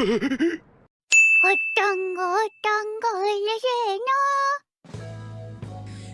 어떤 거 올려주나?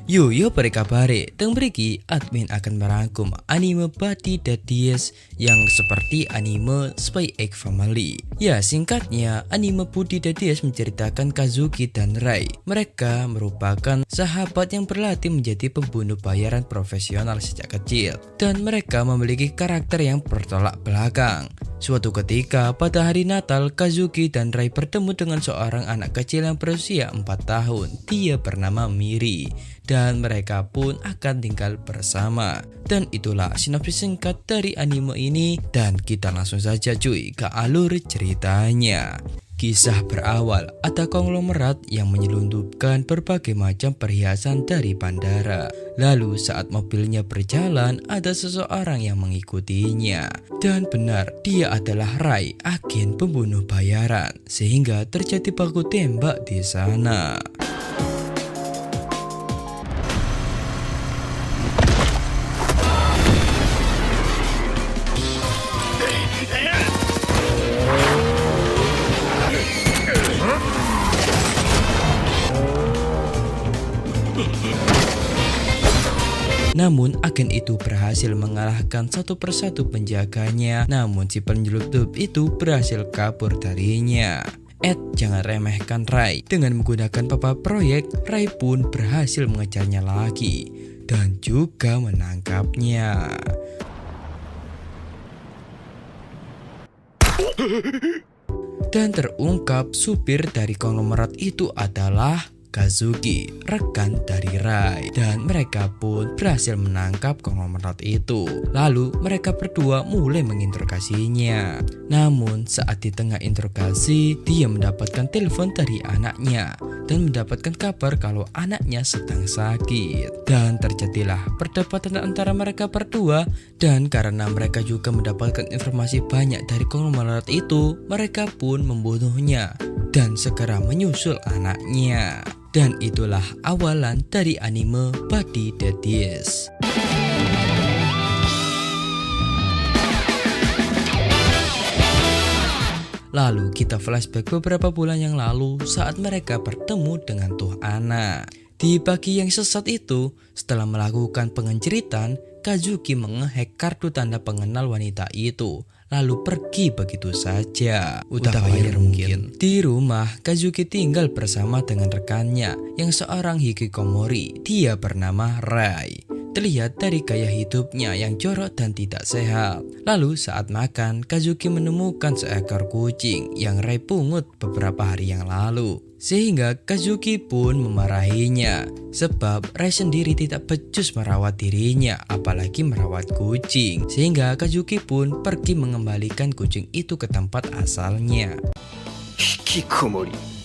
Yo pada kabare, teng mriki admin akan merangkum anime Body That Dies yang seperti anime Spy X Family. Ya, singkatnya anime Body That Dies menceritakan Kazuki dan Rai. Mereka merupakan sahabat yang berlatih menjadi pembunuh bayaran profesional sejak kecil, dan mereka memiliki karakter yang bertolak belakang. Suatu ketika pada hari Natal, Kazuki dan Rai bertemu dengan seorang anak kecil yang berusia 4 tahun. Dia bernama Miri, dan mereka pun akan tinggal bersama. Dan itulah sinopsis singkat dari anime ini, dan kita langsung saja cuy ke alur ceritanya. Kisah berawal ada konglomerat yang menyelundupkan berbagai macam perhiasan dari bandara. Lalu saat mobilnya berjalan, ada seseorang yang mengikutinya. Dan benar, dia adalah Rai, agen pembunuh bayaran. Sehingga terjadi baku tembak di sana. Namun agen itu berhasil mengalahkan satu persatu penjaganya. Namun si penyeludup itu berhasil kabur darinya. Jangan remehkan Rai. Dengan menggunakan papa proyek, Rai pun berhasil mengejarnya lagi dan juga menangkapnya. Dan terungkap supir dari konglomerat itu adalah Kazuki, rekan dari Rai, dan mereka pun berhasil menangkap konglomerat itu. Lalu mereka berdua mulai menginterogasinya. Namun saat di tengah interogasi, dia mendapatkan telepon dari anaknya dan mendapatkan kabar kalau anaknya sedang sakit. Dan terjadilah perdebatan antara mereka berdua, dan karena mereka juga mendapatkan informasi banyak dari konglomerat itu, mereka pun membunuhnya dan segera menyusul anaknya. Dan itulah awalan dari anime Body That Dies. Lalu kita flashback beberapa bulan yang lalu saat mereka bertemu dengan Tuh Ana. Di pagi yang sesat itu, setelah melakukan pengenceritan, Kazuki menghack kartu tanda pengenal wanita itu, lalu pergi begitu saja. Udah bayar mungkin. Di rumah, Kazuki tinggal bersama dengan rekannya yang seorang hikikomori. Dia bernama Rai. Terlihat dari gaya hidupnya yang jorok dan tidak sehat. Lalu saat makan, Kazuki menemukan seekor kucing yang Rai pungut beberapa hari yang lalu. Sehingga Kazuki pun memarahinya, sebab Rai sendiri tidak becus merawat dirinya, apalagi merawat kucing. Sehingga Kazuki pun pergi mengembalikan kucing itu ke tempat asalnya. Hikikomori.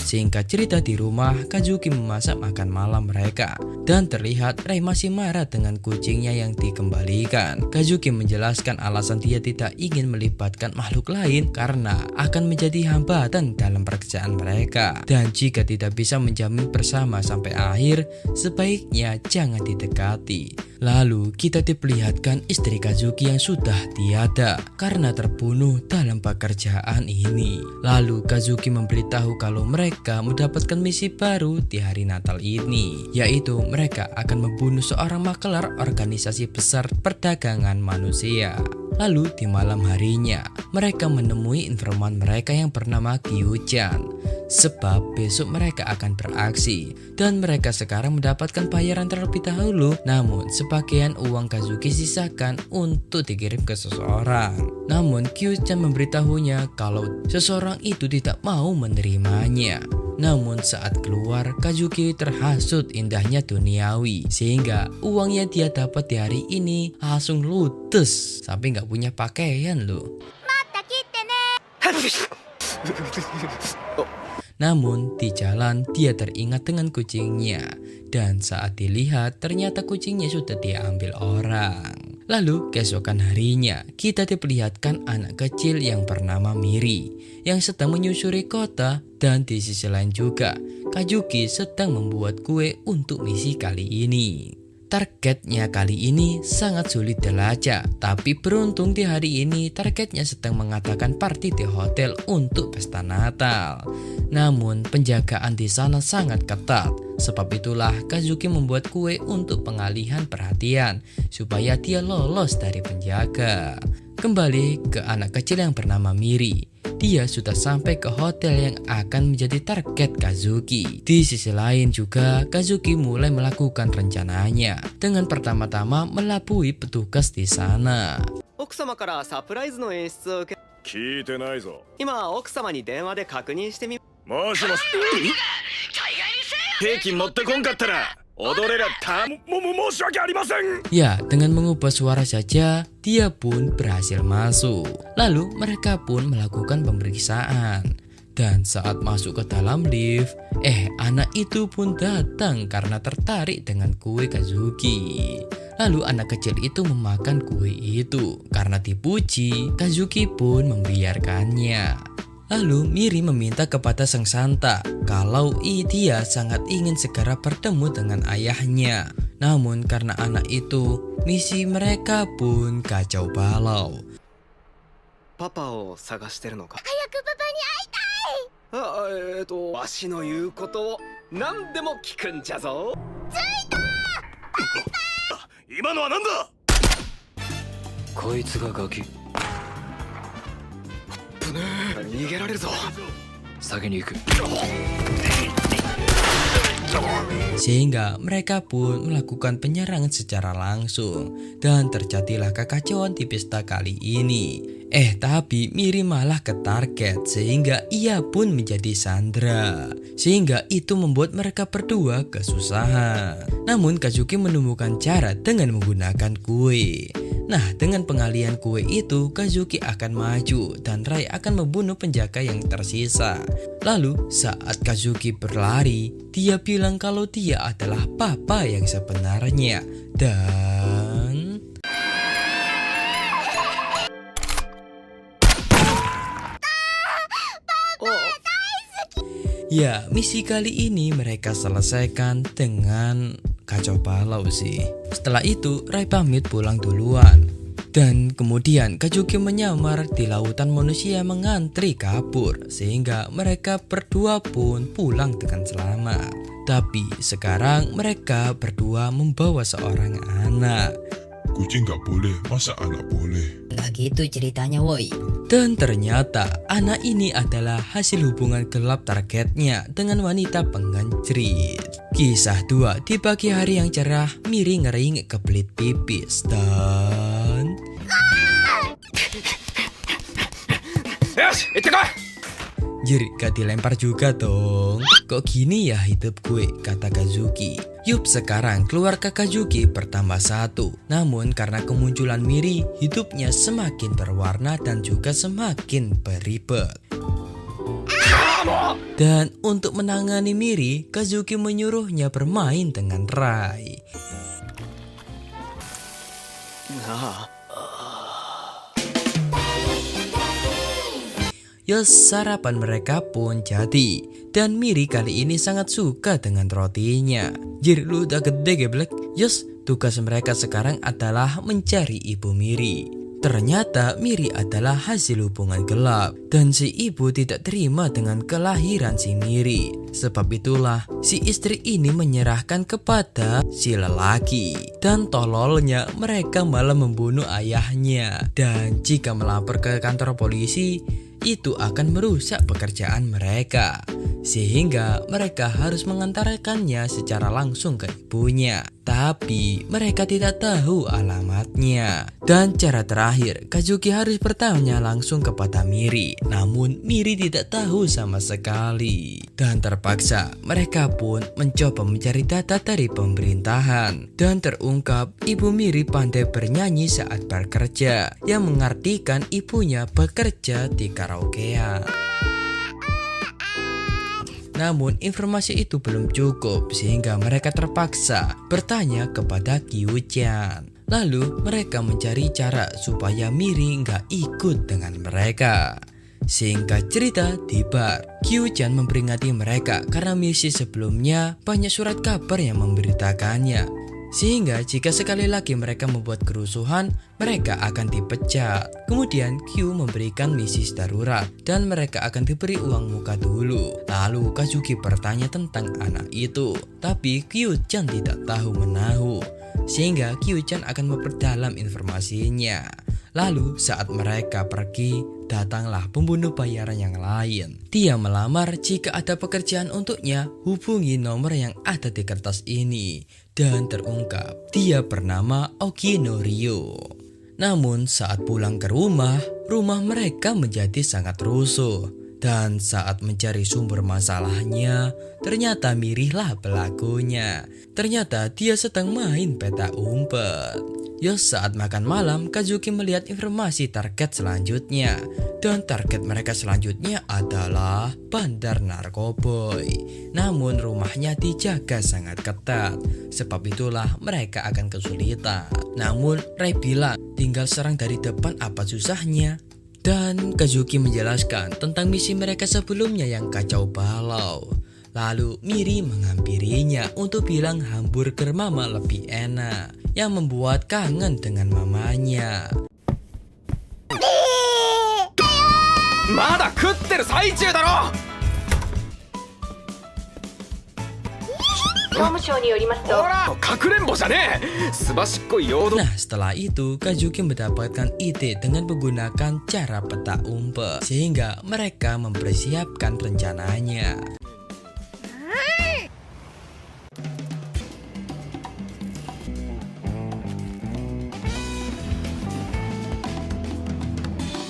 Singkat cerita, di rumah Kazuki memasak makan malam mereka, dan terlihat Rai masih marah dengan kucingnya yang dikembalikan. Kazuki menjelaskan alasan dia tidak ingin melibatkan makhluk lain karena akan menjadi hambatan dalam pekerjaan mereka, dan jika tidak bisa menjamin bersama sampai akhir, sebaiknya jangan didekati. Lalu kita diperlihatkan istri Kazuki yang sudah tiada karena terbunuh dalam pekerjaan ini. Lalu Kazuki memberitahu kalau mereka mendapatkan misi baru di hari Natal ini, yaitu mereka akan membunuh seorang makelar organisasi besar perdagangan manusia. Lalu di malam harinya, mereka menemui informan mereka yang bernama Kyu-chan, sebab besok mereka akan beraksi, dan mereka sekarang mendapatkan bayaran terlebih dahulu. Namun sebagian uang Kazuki sisakan untuk dikirim ke seseorang. Namun Kyu-chan memberitahunya kalau seseorang itu tidak mau menerimanya. Namun saat keluar, Kazuki terhasut indahnya duniawi, sehingga uang yang dia dapat di hari ini langsung ludes sampai nggak punya pakaian loh. Namun di jalan dia teringat dengan kucingnya, dan saat dilihat ternyata kucingnya sudah diambil orang. Lalu keesokan harinya kita diperlihatkan anak kecil yang bernama Miri yang sedang menyusuri kota, dan di sisi lain juga Kazuki sedang membuat kue untuk misi kali ini. targetnya kali ini sangat sulit dilacak. Tapi beruntung di hari ini targetnya sedang mengadakan party di hotel untuk pesta Natal. Namun penjagaan di sana sangat ketat. Sebab itulah Kazuki membuat kue untuk pengalihan perhatian supaya dia lolos dari penjaga. Kembali ke anak kecil yang bernama Miri. Dia sudah sampai ke hotel yang akan menjadi target Kazuki. Di sisi lain juga Kazuki mulai melakukan rencananya dengan pertama-tama melabui petugas di sana. 奥様からサプライズの演出を受け聞いてないぞ。今奥様に電話で確認してみもしもし。兵器持ってこんかったら踊れらた申し訳ありません。 Ya, dengan mengubah suara saja, dia pun berhasil masuk. Lalu mereka pun melakukan pemeriksaan. Dan saat masuk ke dalam lift, anak itu pun datang karena tertarik dengan kue Kazuki. Lalu anak kecil itu memakan kue itu. Karena dipuji, Kazuki pun membiarkannya. Lalu Miri meminta kepada sang Santa kalau dia sangat ingin segera bertemu dengan ayahnya. Namun karena anak itu, misi mereka pun kacau balau. パパを探してるのか早くパパに会いたい。わしの言うことを何でも聞くんじゃぞ。今のは何だ。こいつがガキ。逃げられるぞ。先に行く。 Sehingga mereka pun melakukan penyerangan secara langsung. Dan terjadilah kekacauan di pesta kali ini. Tapi Miri malah ke target sehingga ia pun menjadi sandera. Sehingga itu membuat mereka berdua kesusahan. Namun Kazuki menemukan cara dengan menggunakan kue. Nah, dengan pengalian kue itu, Kazuki akan maju dan Rai akan membunuh penjaga yang tersisa. Lalu, saat Kazuki berlari, dia bilang kalau dia adalah papa yang sebenarnya. Dan... ya, misi kali ini mereka selesaikan dengan kacau balau sih. Setelah itu, Rai pamit pulang duluan. Dan kemudian Kazuki menyamar di lautan manusia mengantri kabur. Sehingga mereka berdua pun pulang dengan selamat. Tapi sekarang mereka berdua membawa seorang anak. Kucing gak boleh, masa anak boleh? Nggak gitu ceritanya woi. Dan ternyata anak ini adalah hasil hubungan gelap targetnya dengan wanita pengencrit. Kisah 2, di pagi hari yang cerah, Miri ngering kebelit pipis dan... Jir, gak dilempar juga dong. Kok gini ya hidup gue, kata Kazuki. Yup, sekarang keluar ke Kazuki bertambah 1. Namun karena kemunculan Miri, hidupnya semakin berwarna dan juga semakin beribet. Dan untuk menangani Miri, Kazuki menyuruhnya bermain dengan Rai. Yos, sarapan mereka pun jadi. Dan Miri kali ini sangat suka dengan rotinya. Jir, lu udah gede geblek. Yos, tugas mereka sekarang adalah mencari ibu Miri. Ternyata Miri adalah hasil hubungan gelap. Dan si ibu tidak terima dengan kelahiran si Miri. Sebab itulah si istri ini menyerahkan kepada si lelaki. Dan tololnya mereka malah membunuh ayahnya. Dan jika melapor ke kantor polisi, itu akan merusak pekerjaan mereka. Sehingga mereka harus mengantarkannya secara langsung ke ibunya. Tapi mereka tidak tahu alamatnya. Dan cara terakhir, Kazuki harus bertanya langsung kepada Miri. Namun Miri tidak tahu sama sekali. Dan terpaksa mereka pun mencoba mencari data dari pemerintahan. Dan terungkap ibu Miri pandai bernyanyi saat bekerja, yang mengartikan ibunya bekerja di karaokean. Namun informasi itu belum cukup sehingga mereka terpaksa bertanya kepada Kyu-chan. Lalu mereka mencari cara supaya Miri nggak ikut dengan mereka. Singkat cerita, di bar, Kyu-chan memperingati mereka karena misi sebelumnya banyak surat kabar yang memberitakannya. Sehingga jika sekali lagi mereka membuat kerusuhan, mereka akan dipecat. Kemudian Kyu memberikan misi darurat dan mereka akan diberi uang muka dulu. Lalu Kazuki bertanya tentang anak itu, tapi Kyu-chan tidak tahu menahu. Sehingga Kyu-chan akan memperdalam informasinya. Lalu saat mereka pergi, datanglah pembunuh bayaran yang lain. Dia melamar jika ada pekerjaan untuknya, hubungi nomor yang ada di kertas ini. Dan terungkap, dia bernama Okino Ryo. Namun saat pulang ke rumah mereka menjadi sangat rusuh. Dan saat mencari sumber masalahnya, ternyata miriplah pelakunya. Ternyata dia sedang main peta umpet. Saat makan malam, Kazuki melihat informasi target selanjutnya. Dan target mereka selanjutnya adalah bandar narkoboy. Namun rumahnya dijaga sangat ketat. Sebab itulah mereka akan kesulitan. Namun Ray bilang, tinggal serang dari depan apa susahnya. Dan Kazuki menjelaskan tentang misi mereka sebelumnya yang kacau balau. Lalu Miri menghampirinya untuk bilang hamburger mama lebih enak, yang membuat kangen dengan mamanya. まだ食ってる最中だろ。総務省によりますと、ほらかくれんぼじゃねえ。すばしっこい陽動。 Nah setelah itu Kazuki mendapatkan ide dengan menggunakan cara peta umpet. Sehingga mereka mempersiapkan rencananya.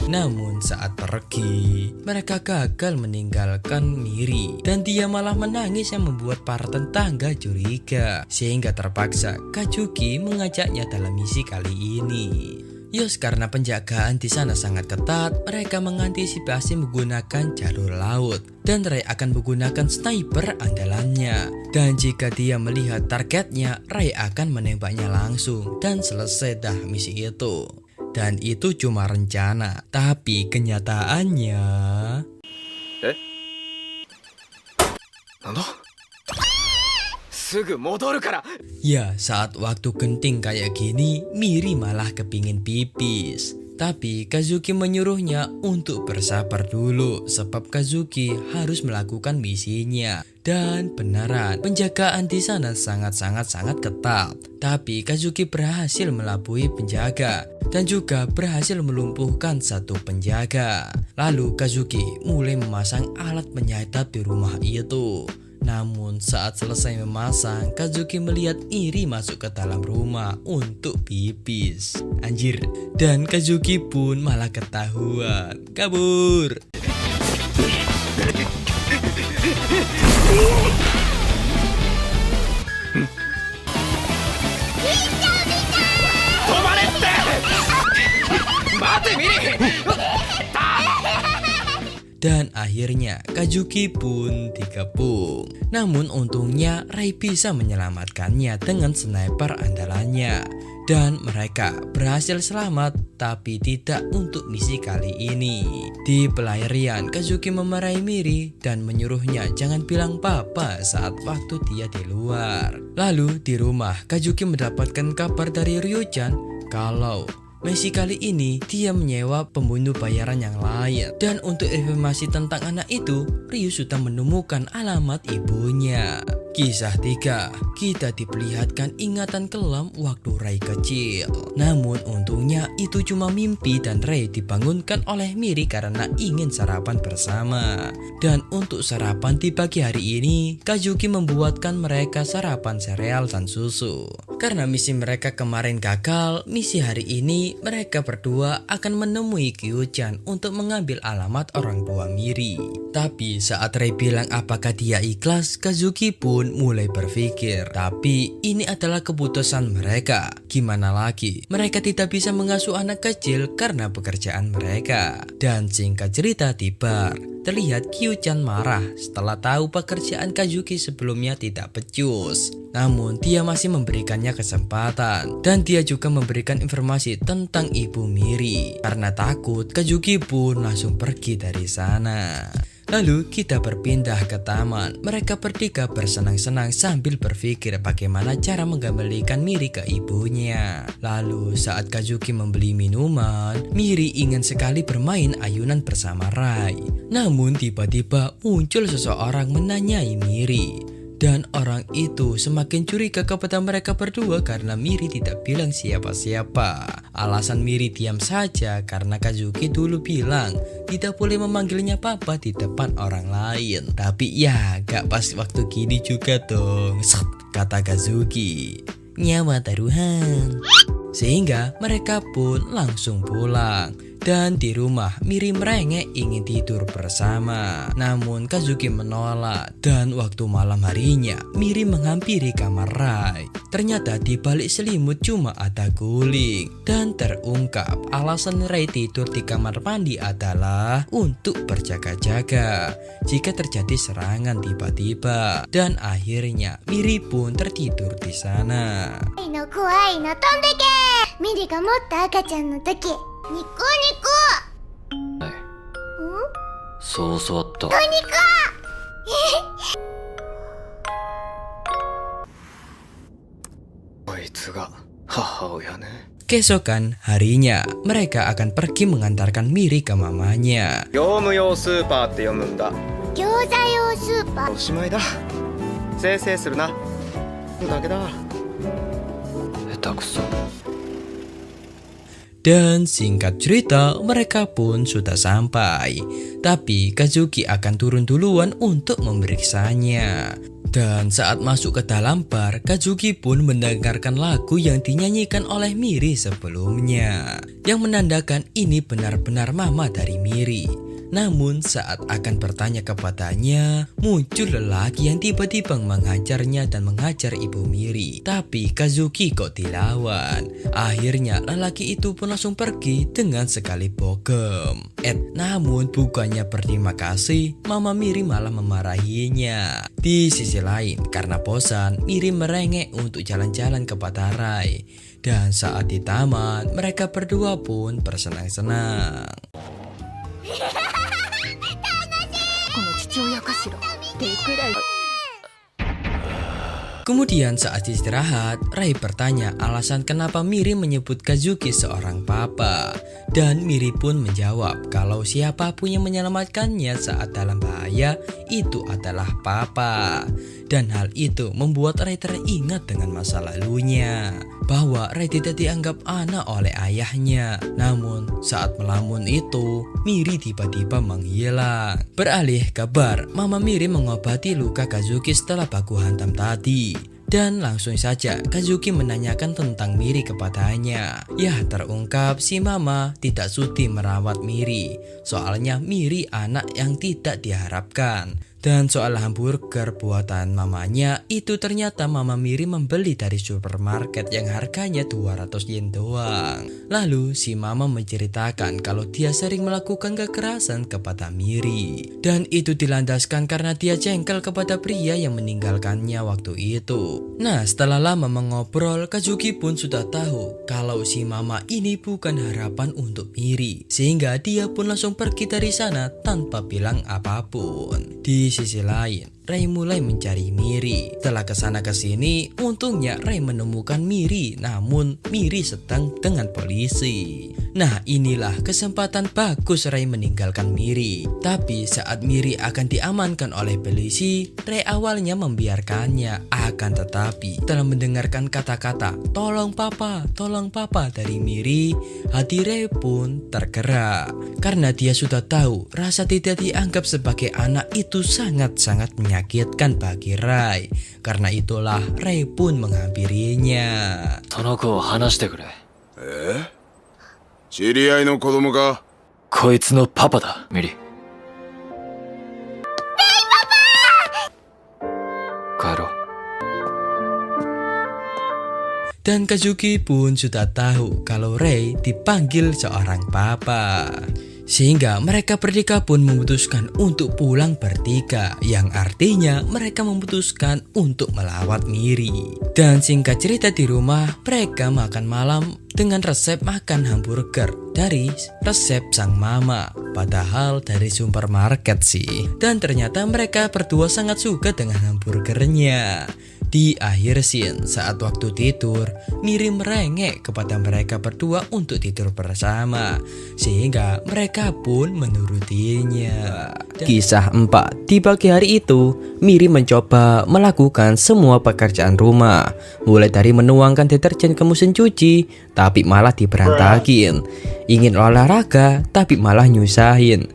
Namun saat pergi, mereka gagal meninggalkan Miri dan dia malah menangis yang membuat para tetangga curiga. Sehingga terpaksa Kazuki mengajaknya dalam misi kali ini. Karena penjagaan di sana sangat ketat, mereka mengantisipasi menggunakan jalur laut dan Ray akan menggunakan sniper andalannya. Dan jika dia melihat targetnya, Ray akan menembaknya langsung dan selesai dah misi itu. Dan itu cuma rencana, tapi kenyataannya... なんだすぐ戻るから。 Ya, saat waktu genting kayak gini, Miri malah kepingin pipis. Tapi Kazuki menyuruhnya untuk bersabar dulu sebab Kazuki harus melakukan misinya. Dan beneran, penjagaan di sana sangat ketat. Tapi Kazuki berhasil melabui penjaga dan juga berhasil melumpuhkan satu penjaga. Lalu Kazuki mulai memasang alat penyadap di rumah itu. Namun saat selesai memasang, Kazuki melihat Iri masuk ke dalam rumah untuk pipis. Anjir, dan Kazuki pun malah ketahuan. Kabur. Dan akhirnya Kazuki pun dikepung. Namun untungnya Ray bisa menyelamatkannya dengan sniper andalannya. Dan mereka berhasil selamat, tapi tidak untuk misi kali ini. Di pelarian, Kazuki memarahi Miri dan menyuruhnya jangan bilang papa saat waktu dia di luar. Lalu di rumah, Kazuki mendapatkan kabar dari Ryo-chan kalau misi kali ini dia menyewa pembunuh bayaran yang lain. Dan untuk informasi tentang anak itu, Ryu sudah menemukan alamat ibunya. Kisah 3, kita diperlihatkan ingatan kelam waktu Ray kecil. Namun untungnya itu cuma mimpi dan Ray dibangunkan oleh Miri karena ingin sarapan bersama. Dan untuk sarapan di pagi hari ini, Kazuki membuatkan mereka sarapan sereal dan susu. Karena misi mereka kemarin gagal, misi hari ini mereka berdua akan menemui Kyu-chan untuk mengambil alamat orang tua Miri. Tapi saat Ray bilang apakah dia ikhlas, Kazuki pun mulai berpikir, tapi ini adalah keputusan mereka. Gimana lagi, mereka tidak bisa mengasuh anak kecil karena pekerjaan mereka. Dan singkat cerita di bar, terlihat Kyu-chan marah setelah tahu pekerjaan Kazuki sebelumnya tidak becus. Namun dia masih memberikannya kesempatan. Dan dia juga memberikan informasi tentang ibu Miri. Karena takut, Kazuki pun langsung pergi dari sana. Lalu kita berpindah ke taman. Mereka bertiga bersenang-senang sambil berpikir bagaimana cara mengembalikan Miri ke ibunya. Lalu saat Kazuki membeli minuman, Miri ingin sekali bermain ayunan bersama Rai. Namun tiba-tiba muncul seseorang menanyai Miri. Dan orang itu semakin curiga kepada mereka berdua karena Miri tidak bilang siapa-siapa. Alasan Miri diam saja karena Kazuki dulu bilang tidak boleh memanggilnya papa di depan orang lain. Tapi ya gak pas waktu gini juga dong, kata Kazuki. Nyawa taruhan. Sehingga mereka pun langsung pulang. Dan di rumah Miri merengek ingin tidur bersama. Namun Kazuki menolak. Dan waktu malam harinya Miri menghampiri kamar Rai. Ternyata di balik selimut cuma ada guling. Dan terungkap alasan Rai tidur di kamar mandi adalah untuk berjaga-jaga jika terjadi serangan tiba-tiba. Dan akhirnya Miri pun tertidur di sana. 怖いの飛んでけ。ミリが持った赤ちゃんの時、ニコニコ。はいそう教わった こいつが母親ね。 Keesokan harinya mereka akan pergi mengantarkan Miri ke mamanya. 業務用スーパーって読むんだ。餃子用スーパー。おしまいだ。せいせいするな。だけだ。 下手くそ Dan singkat cerita mereka pun sudah sampai. Tapi Kazuki akan turun duluan untuk memeriksanya. Dan saat masuk ke dalam bar, Kazuki pun mendengarkan lagu yang dinyanyikan oleh Miri sebelumnya, yang menandakan ini benar-benar mama dari Miri. Namun saat akan bertanya kepadanya, muncul lelaki yang tiba-tiba menghajarnya dan menghajar ibu Miri. Tapi Kazuki kok dilawan. Akhirnya lelaki itu pun langsung pergi dengan sekali bogem. Namun bukannya berterima kasih, mama Miri malah memarahinya. Di sisi lain, karena bosan, Miri merengek untuk jalan-jalan kepada Rai. Dan saat di taman, mereka berdua pun bersenang-senang. この父親かしら。手くらい。 Kemudian saat istirahat, Rai bertanya alasan kenapa Miri menyebut Kazuki seorang papa. Dan Miri pun menjawab kalau siapapun yang menyelamatkannya saat dalam bahaya itu adalah papa. Dan hal itu membuat Rai teringat dengan masa lalunya, bahwa Rai tidak dianggap anak oleh ayahnya. Namun saat melamun itu, Miri tiba-tiba menghilang. Beralih kabar, mama Miri mengobati luka Kazuki setelah baku hantam tadi. Dan langsung saja Kazuki menanyakan tentang Miri kepadanya. Ya terungkap si mama tidak sudi merawat Miri. Soalnya Miri anak yang tidak diharapkan. Dan soal hamburger buatan mamanya, itu ternyata mama Miri membeli dari supermarket yang harganya 200 yen doang. Lalu si mama menceritakan kalau dia sering melakukan kekerasan kepada Miri. Dan itu dilandaskan karena dia jengkel kepada pria yang meninggalkannya waktu itu. Nah setelah lama mengobrol, Kazuki pun sudah tahu kalau si mama ini bukan harapan untuk Miri. Sehingga dia pun langsung pergi dari sana tanpa bilang apapun. Di sisi lain, Rai mulai mencari Miri. Setelah kesana kesini, untungnya Rai menemukan Miri, namun Miri sedang dengan polisi. Nah inilah kesempatan bagus Rai meninggalkan Miri. Tapi saat Miri akan diamankan oleh polisi, Rai awalnya membiarkannya. Akan tetapi setelah mendengarkan kata-kata tolong papa dari Miri, hati Rai pun tergerak. Karena dia sudah tahu rasa tidak dianggap sebagai anak itu sangat-sangat menyakitkan bagi Rai. Karena itulah Rai pun menghampirinya. その子を話してくれ。知り合いの子供か？こいつのパパだ、ミリ。帰ろう。 Dan Kazuki pun sudah tahu kalau Rai dipanggil seorang papa. Sehingga mereka bertiga pun memutuskan untuk pulang bertiga, yang artinya mereka memutuskan untuk melawat Miri. Dan singkat cerita di rumah, mereka makan malam dengan resep makan hamburger dari resep sang mama. Padahal dari supermarket sih. Dan ternyata mereka berdua sangat suka dengan hamburgernya. Di akhir scene, saat waktu tidur, Miri merengek kepada mereka berdua untuk tidur bersama, sehingga mereka pun menurutinya. Kisah 4. Di pagi hari itu, Miri mencoba melakukan semua pekerjaan rumah, mulai dari menuangkan deterjen ke mesin cuci, tapi malah diberantakin. Ingin olahraga, tapi malah nyusahin.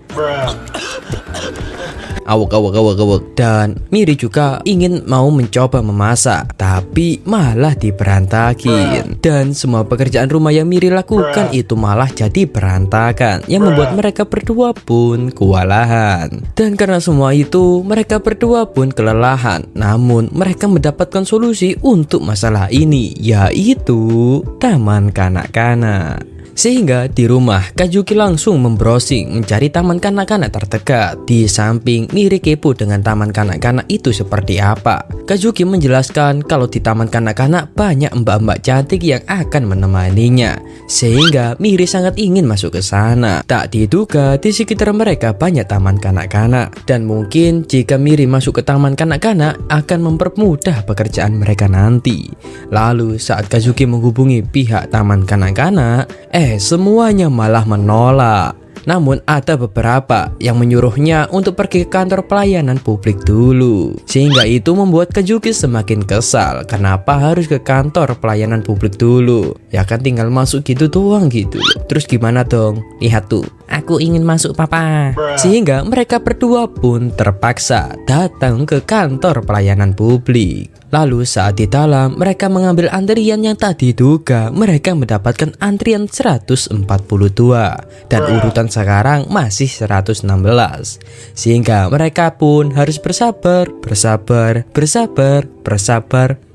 Awak. Dan Miri juga ingin mau mencoba memasak, tapi malah diberantakin. Dan semua pekerjaan rumah yang Miri lakukan itu malah jadi berantakan, yang membuat mereka berdua pun kewalahan. Dan karena semua itu, mereka berdua pun kelelahan. Namun mereka mendapatkan solusi untuk masalah ini, yaitu taman kanak-kanak. Sehingga di rumah, Kazuki langsung membrowsing mencari taman kanak-kanak terdekat. Di samping, Miri kepo dengan taman kanak-kanak itu seperti apa. Kazuki menjelaskan kalau di taman kanak-kanak banyak mbak-mbak cantik yang akan menemaninya. Sehingga Miri sangat ingin masuk ke sana. Tak diduga di sekitar mereka banyak taman kanak-kanak. Dan mungkin jika Miri masuk ke taman kanak-kanak akan mempermudah pekerjaan mereka nanti. Lalu saat Kazuki menghubungi pihak taman kanak-kanak, semuanya malah menolak. Namun ada beberapa yang menyuruhnya untuk pergi ke kantor pelayanan publik dulu. Sehingga itu membuat Kazuki semakin kesal. Kenapa harus ke kantor pelayanan publik dulu? Ya kan tinggal masuk gitu doang gitu. Terus gimana dong? Lihat tuh, aku ingin masuk papa. Sehingga mereka berdua pun terpaksa datang ke kantor pelayanan publik. Lalu saat di dalam, mereka mengambil antrian yang tak diduga. Mereka mendapatkan antrian 142 dan urutan sekarang masih 116. Sehingga mereka pun harus bersabar.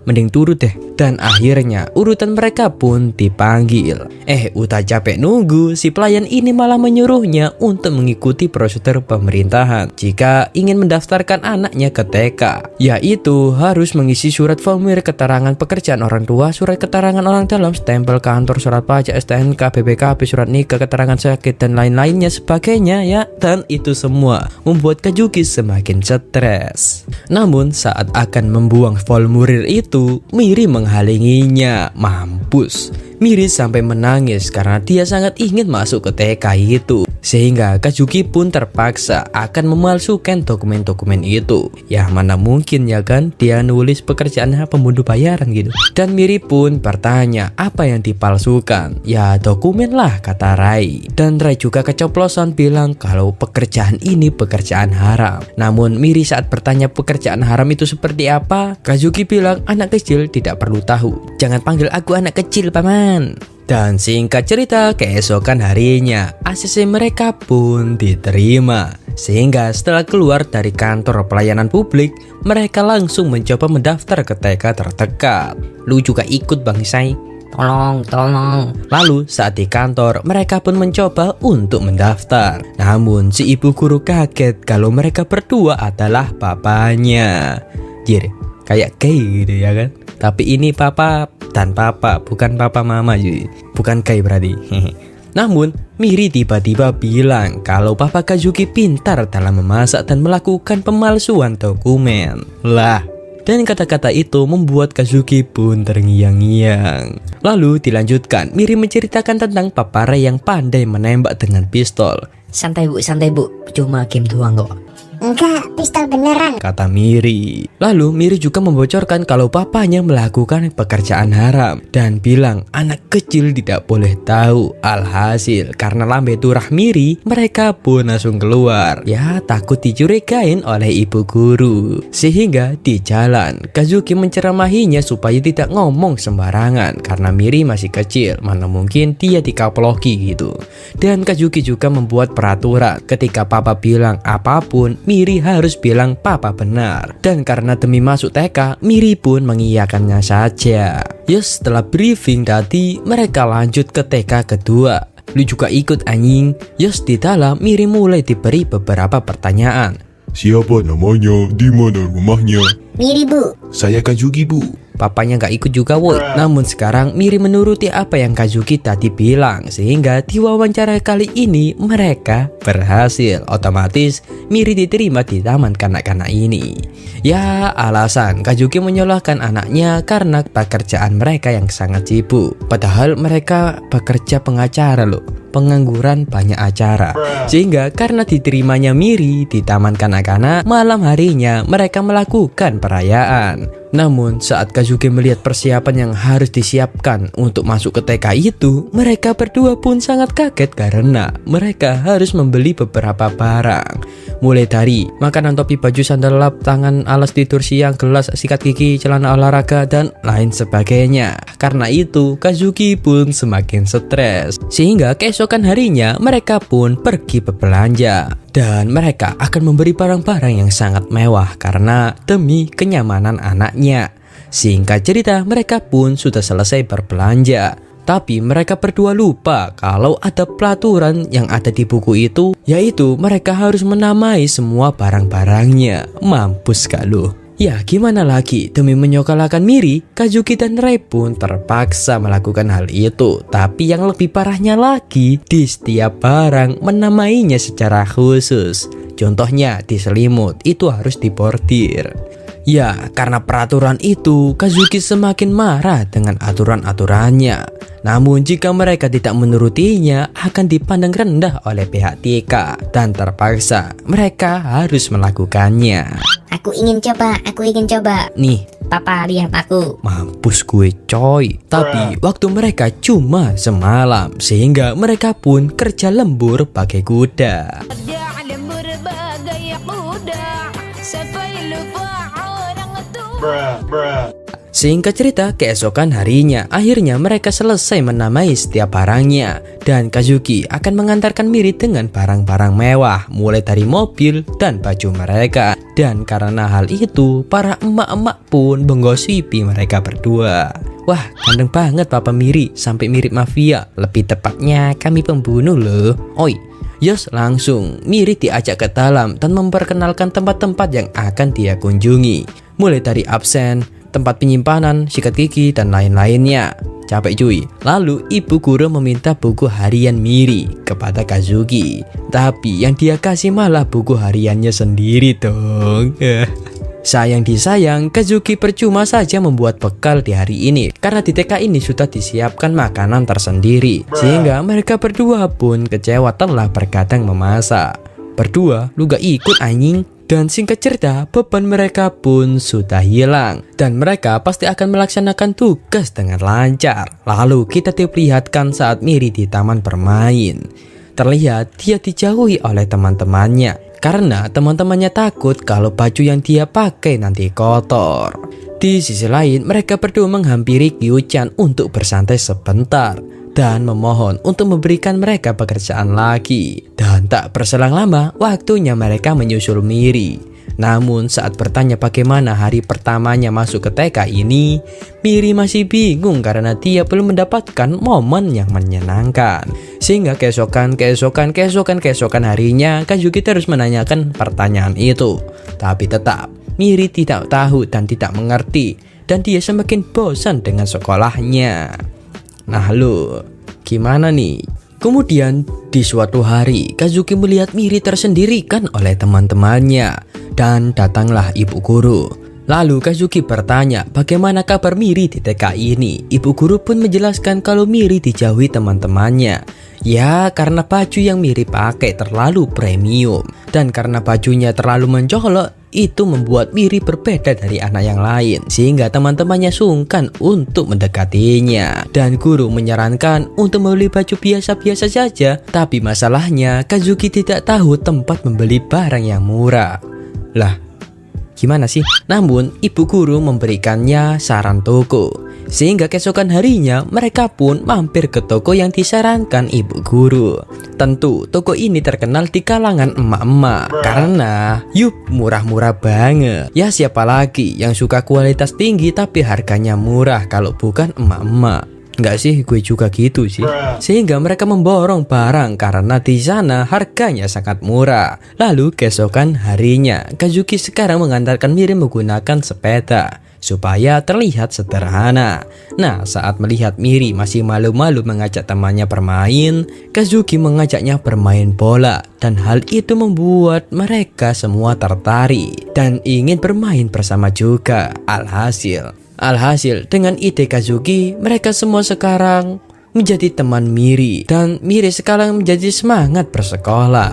Mending turut deh. Dan akhirnya urutan mereka pun dipanggil. Udah capek nunggu, si pelayan ini malah menyuruhnya untuk mengikuti prosedur pemerintahan jika ingin mendaftarkan anaknya ke TK, yaitu harus mengisi surat formulir keterangan pekerjaan orang tua, surat keterangan orang dalam, stempel kantor, surat pajak, STNK, BPKB, surat nikah, keterangan sakit, dan lain-lainnya sebagainya ya. Dan itu semua membuat Kazuki semakin stres. Namun saat akan membuang formulir itu, Miri menghalanginya. Mampus. Miri sampai menangis karena dia sangat ingin masuk ke TK itu. Sehingga Kazuki pun terpaksa akan memalsukan dokumen-dokumen itu. Ya mana mungkin ya kan, dia nulis pekerjaannya pembunuh bayaran gitu. Dan Miri pun bertanya apa yang dipalsukan. Ya dokumen lah, kata Rai. Dan Rai juga keceplosan bilang kalau pekerjaan ini pekerjaan haram. Namun Miri saat bertanya pekerjaan haram itu seperti apa, Kazuki bilang anak kecil tidak perlu tahu. Jangan panggil aku anak kecil paman. Dan singkat cerita, keesokan harinya ACC mereka pun diterima. Sehingga setelah keluar dari kantor pelayanan publik, mereka langsung mencoba mendaftar ke TK terdekat. Lu juga ikut Bang Isai? Tolong. Lalu saat di kantor, mereka pun mencoba untuk mendaftar. Namun si ibu guru kaget kalau mereka berdua adalah papanya. Jir, kayak gay gitu ya kan. Tapi ini papa dan papa, bukan papa mama jadi. Bukan gay berarti. Namun Miri tiba-tiba bilang kalau papa Kazuki pintar dalam memasak dan melakukan pemalsuan dokumen. Lah, dan kata-kata itu membuat Kazuki pun terngiang-ngiang. Lalu dilanjutkan, Miri menceritakan tentang papa Rai yang pandai menembak dengan pistol. Santai bu, cuma game doang kok. Enggak, pistol beneran, kata Miri. Lalu Miri juga membocorkan kalau papanya melakukan pekerjaan haram dan bilang anak kecil tidak boleh tahu. Alhasil karena lambe turah Miri, mereka pun langsung keluar. Ya takut dicurigain oleh ibu guru. Sehingga di jalan Kazuki menceramahinya supaya tidak ngomong sembarangan karena Miri masih kecil, mana mungkin dia dikaploki gitu. Dan Kazuki juga membuat peraturan ketika papa bilang apapun, Miri harus bilang papa benar. Dan karena demi masuk TK, Miri pun mengiyakannya saja. Setelah briefing tadi, mereka lanjut ke TK kedua. Lu juga ikut anjing. Di dalam Miri mulai diberi beberapa pertanyaan. Siapa namanya? Di mana rumahnya? Miri bu. Saya Kazuki bu. papanya nggak ikut juga woi. Namun sekarang Miri menuruti apa yang Kazuki tadi bilang, sehingga di wawancara kali ini mereka berhasil. Otomatis Miri diterima di taman kanak-kanak ini. Ya, alasan Kazuki menyalahkan anaknya karena pekerjaan mereka yang sangat sibuk. Padahal mereka bekerja pengacara loh, pengangguran banyak acara. Sehingga karena diterimanya Miri di taman kanak-kanak, malam harinya mereka melakukan perayaan. Namun saat Kazuki melihat persiapan yang harus disiapkan untuk masuk ke TK itu, mereka berdua pun sangat kaget karena mereka harus membeli beberapa barang. Mulai dari makanan, topi, baju, sandal lap, tangan, alas tidur siang, gelas, sikat gigi, celana olahraga, dan lain sebagainya. Karena itu Kazuki pun semakin stres. Sehingga keesokan harinya mereka pun pergi berbelanja. Dan mereka akan memberi barang-barang yang sangat mewah karena demi kenyamanan anaknya. Singkat cerita, mereka pun sudah selesai berbelanja. Tapi mereka berdua lupa kalau ada peraturan yang ada di buku itu, yaitu mereka harus menamai semua barang-barangnya. Mampus gak lu? Ya gimana lagi, demi menyokalkan Miri, Kazuki dan Rei pun terpaksa melakukan hal itu. Tapi yang lebih parahnya lagi, di setiap barang menamainya secara khusus. Contohnya di selimut, itu harus dibordir. Ya, karena peraturan itu, Kazuki semakin marah dengan aturan-aturannya. Namun jika mereka tidak menurutinya, akan dipandang rendah oleh pihak TK. Dan terpaksa mereka harus melakukannya. Aku ingin coba. Nih, Papa lihat aku. mampus gue coy. Tapi waktu mereka cuma semalam, sehingga mereka pun kerja lembur bagai kuda. Singkat cerita, keesokan harinya akhirnya mereka selesai menamai setiap barangnya. Dan Kazuki akan mengantarkan Miri dengan barang-barang mewah, mulai dari mobil dan baju mereka. Dan karena hal itu, para emak-emak pun menggosipi mereka berdua. Wah, ganteng banget Papa Miri, sampai mirip mafia. Lebih tepatnya kami pembunuh loh. Oi, Yos, langsung Miri diajak ke dalam dan memperkenalkan tempat-tempat yang akan dia kunjungi. Mulai dari absen, tempat penyimpanan, sikat gigi, dan lain-lainnya. Capek cuy. Lalu ibu guru meminta buku harian Miri kepada Kazuki. Tapi yang dia kasih malah buku hariannya sendiri dong. Sayang disayang, Kazuki percuma saja membuat bekal di hari ini. Karena di TK ini sudah disiapkan makanan tersendiri. Sehingga mereka berdua pun kecewa telah bergadang memasak. Berdua, lu gak ikut anjing. Dan singkat cerita, beban mereka pun sudah hilang. Dan mereka pasti akan melaksanakan tugas dengan lancar. Lalu kita diperlihatkan saat Miri di taman bermain. Terlihat dia dijauhi oleh teman-temannya. Karena teman-temannya takut kalau baju yang dia pakai nanti kotor. Di sisi lain, mereka berdua menghampiri Kyu-chan untuk bersantai sebentar. Dan memohon untuk memberikan mereka pekerjaan lagi. Dan tak berselang lama, waktunya mereka menyusul Miri. Namun saat bertanya bagaimana hari pertamanya masuk ke TK ini, Miri masih bingung karena dia belum mendapatkan momen yang menyenangkan. Sehingga keesokan harinya, Kazuki terus menanyakan pertanyaan itu. Tapi tetap, Miri tidak tahu dan tidak mengerti. Dan dia semakin bosan dengan sekolahnya. Nah lu, gimana nih? Kemudian di suatu hari, Kazuki melihat Miri tersendirikan oleh teman-temannya. Dan datanglah ibu guru. Lalu Kazuki bertanya bagaimana kabar Miri di TK ini. Ibu guru pun menjelaskan kalau Miri dijauhi teman-temannya. Ya, karena baju yang Miri pakai terlalu premium. Dan karena bajunya terlalu mencolok, itu membuat Miri berbeda dari anak yang lain. Sehingga teman-temannya sungkan untuk mendekatinya. Dan guru menyarankan untuk membeli baju biasa-biasa saja. Tapi masalahnya Kazuki tidak tahu tempat membeli barang yang murah. Lah, gimana sih? Namun ibu guru memberikannya saran toko. Sehingga keesokan harinya mereka pun mampir ke toko yang disarankan ibu guru. Tentu toko ini terkenal di kalangan emak-emak karena murah-murah banget. Ya siapa lagi yang suka kualitas tinggi tapi harganya murah kalau bukan emak-emak. Nggak sih, gue juga gitu sih. Sehingga mereka memborong barang karena di sana harganya sangat murah. Lalu keesokan harinya, Kazuki sekarang mengantarkan Miri menggunakan sepeda supaya terlihat sederhana. Nah, saat melihat Miri masih malu-malu mengajak temannya bermain, Kazuki mengajaknya bermain bola. Dan hal itu membuat mereka semua tertarik dan ingin bermain bersama juga. Alhasil, dengan ide Kazuki, mereka semua sekarang menjadi teman Miri. Dan Miri sekarang menjadi semangat bersekolah.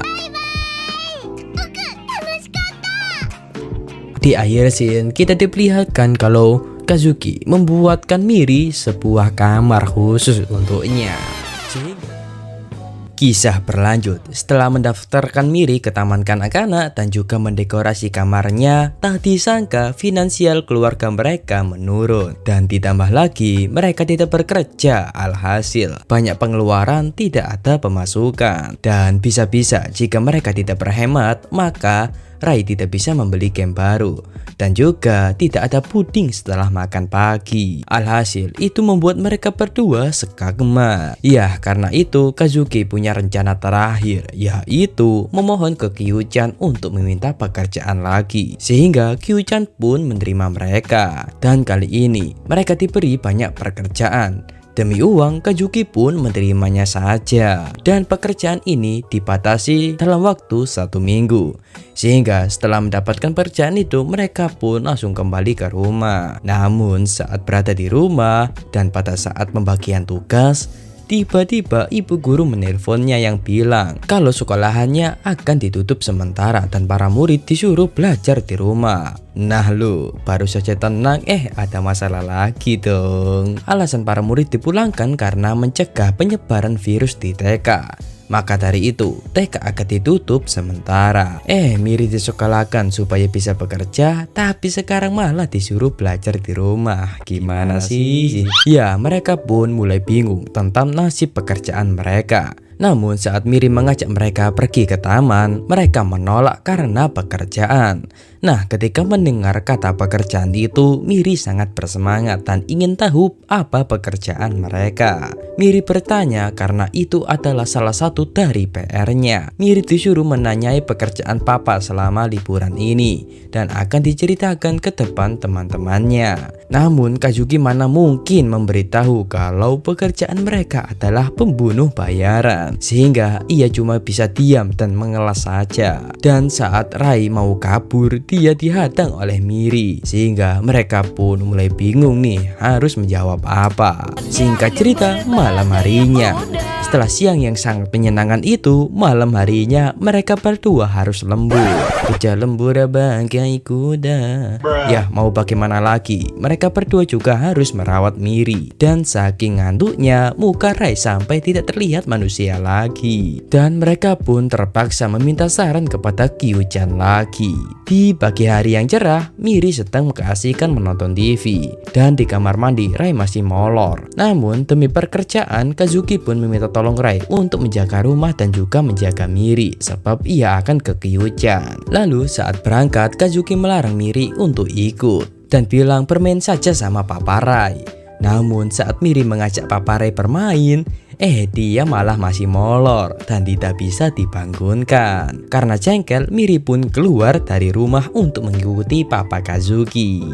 Di akhir scene, kita diperlihatkan kalau Kazuki membuatkan Miri sebuah kamar khusus untuknya. Kisah berlanjut. Setelah mendaftarkan Miri ke taman kanak-kanak dan juga mendekorasi kamarnya, tak disangka finansial keluarga mereka menurun. Dan ditambah lagi, mereka tidak bekerja. Alhasil, banyak pengeluaran, tidak ada pemasukan. Dan bisa-bisa jika mereka tidak berhemat, maka Rai tidak bisa membeli game baru. Dan juga tidak ada puding setelah makan pagi. Alhasil, itu membuat mereka berdua sekagema. Ya, karena itu Kazuki punya rencana terakhir, yaitu memohon ke Kyu-chan untuk meminta pekerjaan lagi. Sehingga Kyu-chan pun menerima mereka. Dan kali ini mereka diberi banyak pekerjaan. Demi uang, Kazuki pun menerimanya saja. Dan pekerjaan ini dibatasi dalam waktu 1 minggu. Sehingga setelah mendapatkan pekerjaan itu, mereka pun langsung kembali ke rumah. Namun saat berada di rumah dan pada saat pembagian tugas, tiba-tiba ibu guru menelponnya yang bilang kalau sekolahannya akan ditutup sementara dan para murid disuruh belajar di rumah. Nah lu, baru saja tenang ada masalah lagi dong. Alasan para murid dipulangkan karena mencegah penyebaran virus di TK. Maka dari itu, TK akan ditutup sementara. Miri disekolahkan supaya bisa bekerja, tapi sekarang malah disuruh belajar di rumah. Gimana sih? Ya, mereka pun mulai bingung tentang nasib pekerjaan mereka. Namun saat Miri mengajak mereka pergi ke taman, mereka menolak karena pekerjaan. Nah, ketika mendengar kata pekerjaan itu, Miri sangat bersemangat dan ingin tahu apa pekerjaan mereka. Miri bertanya karena itu adalah salah satu dari PR-nya. Miri disuruh menanyai pekerjaan papa selama liburan ini dan akan diceritakan ke depan teman-temannya. Namun Kazuki mana mungkin memberitahu kalau pekerjaan mereka adalah pembunuh bayaran. Sehingga ia cuma bisa diam dan mengelas saja. Dan saat Rai mau kabur, dia dihadang oleh Miri. Sehingga mereka pun mulai bingung nih harus menjawab apa. Singkat cerita, malam harinya, setelah siang yang sangat menyenangkan itu, malam harinya mereka berdua harus lembur. Kerja lembur bagai kuda. Ya, mau bagaimana lagi, mereka berdua juga harus merawat Miri. Dan saking ngantuknya, muka Rai sampai tidak terlihat manusia lagi. Dan mereka pun terpaksa meminta saran kepada Kyu-chan lagi. Di pagi hari yang cerah, Miri sedang keasikan menonton TV. Dan di kamar mandi, Rai masih molor. Namun demi pekerjaan, Kazuki pun meminta tolong Rai untuk menjaga rumah dan juga menjaga Miri, sebab ia akan ke Kyu-chan. Lalu saat berangkat, Kazuki melarang Miri untuk ikut dan bilang bermain saja sama Papa Rai. Namun saat Miri mengajak Papa Rai bermain, dia malah masih molor dan tidak bisa dibangunkan. Karena jengkel, Miri pun keluar dari rumah untuk mengikuti Papa Kazuki.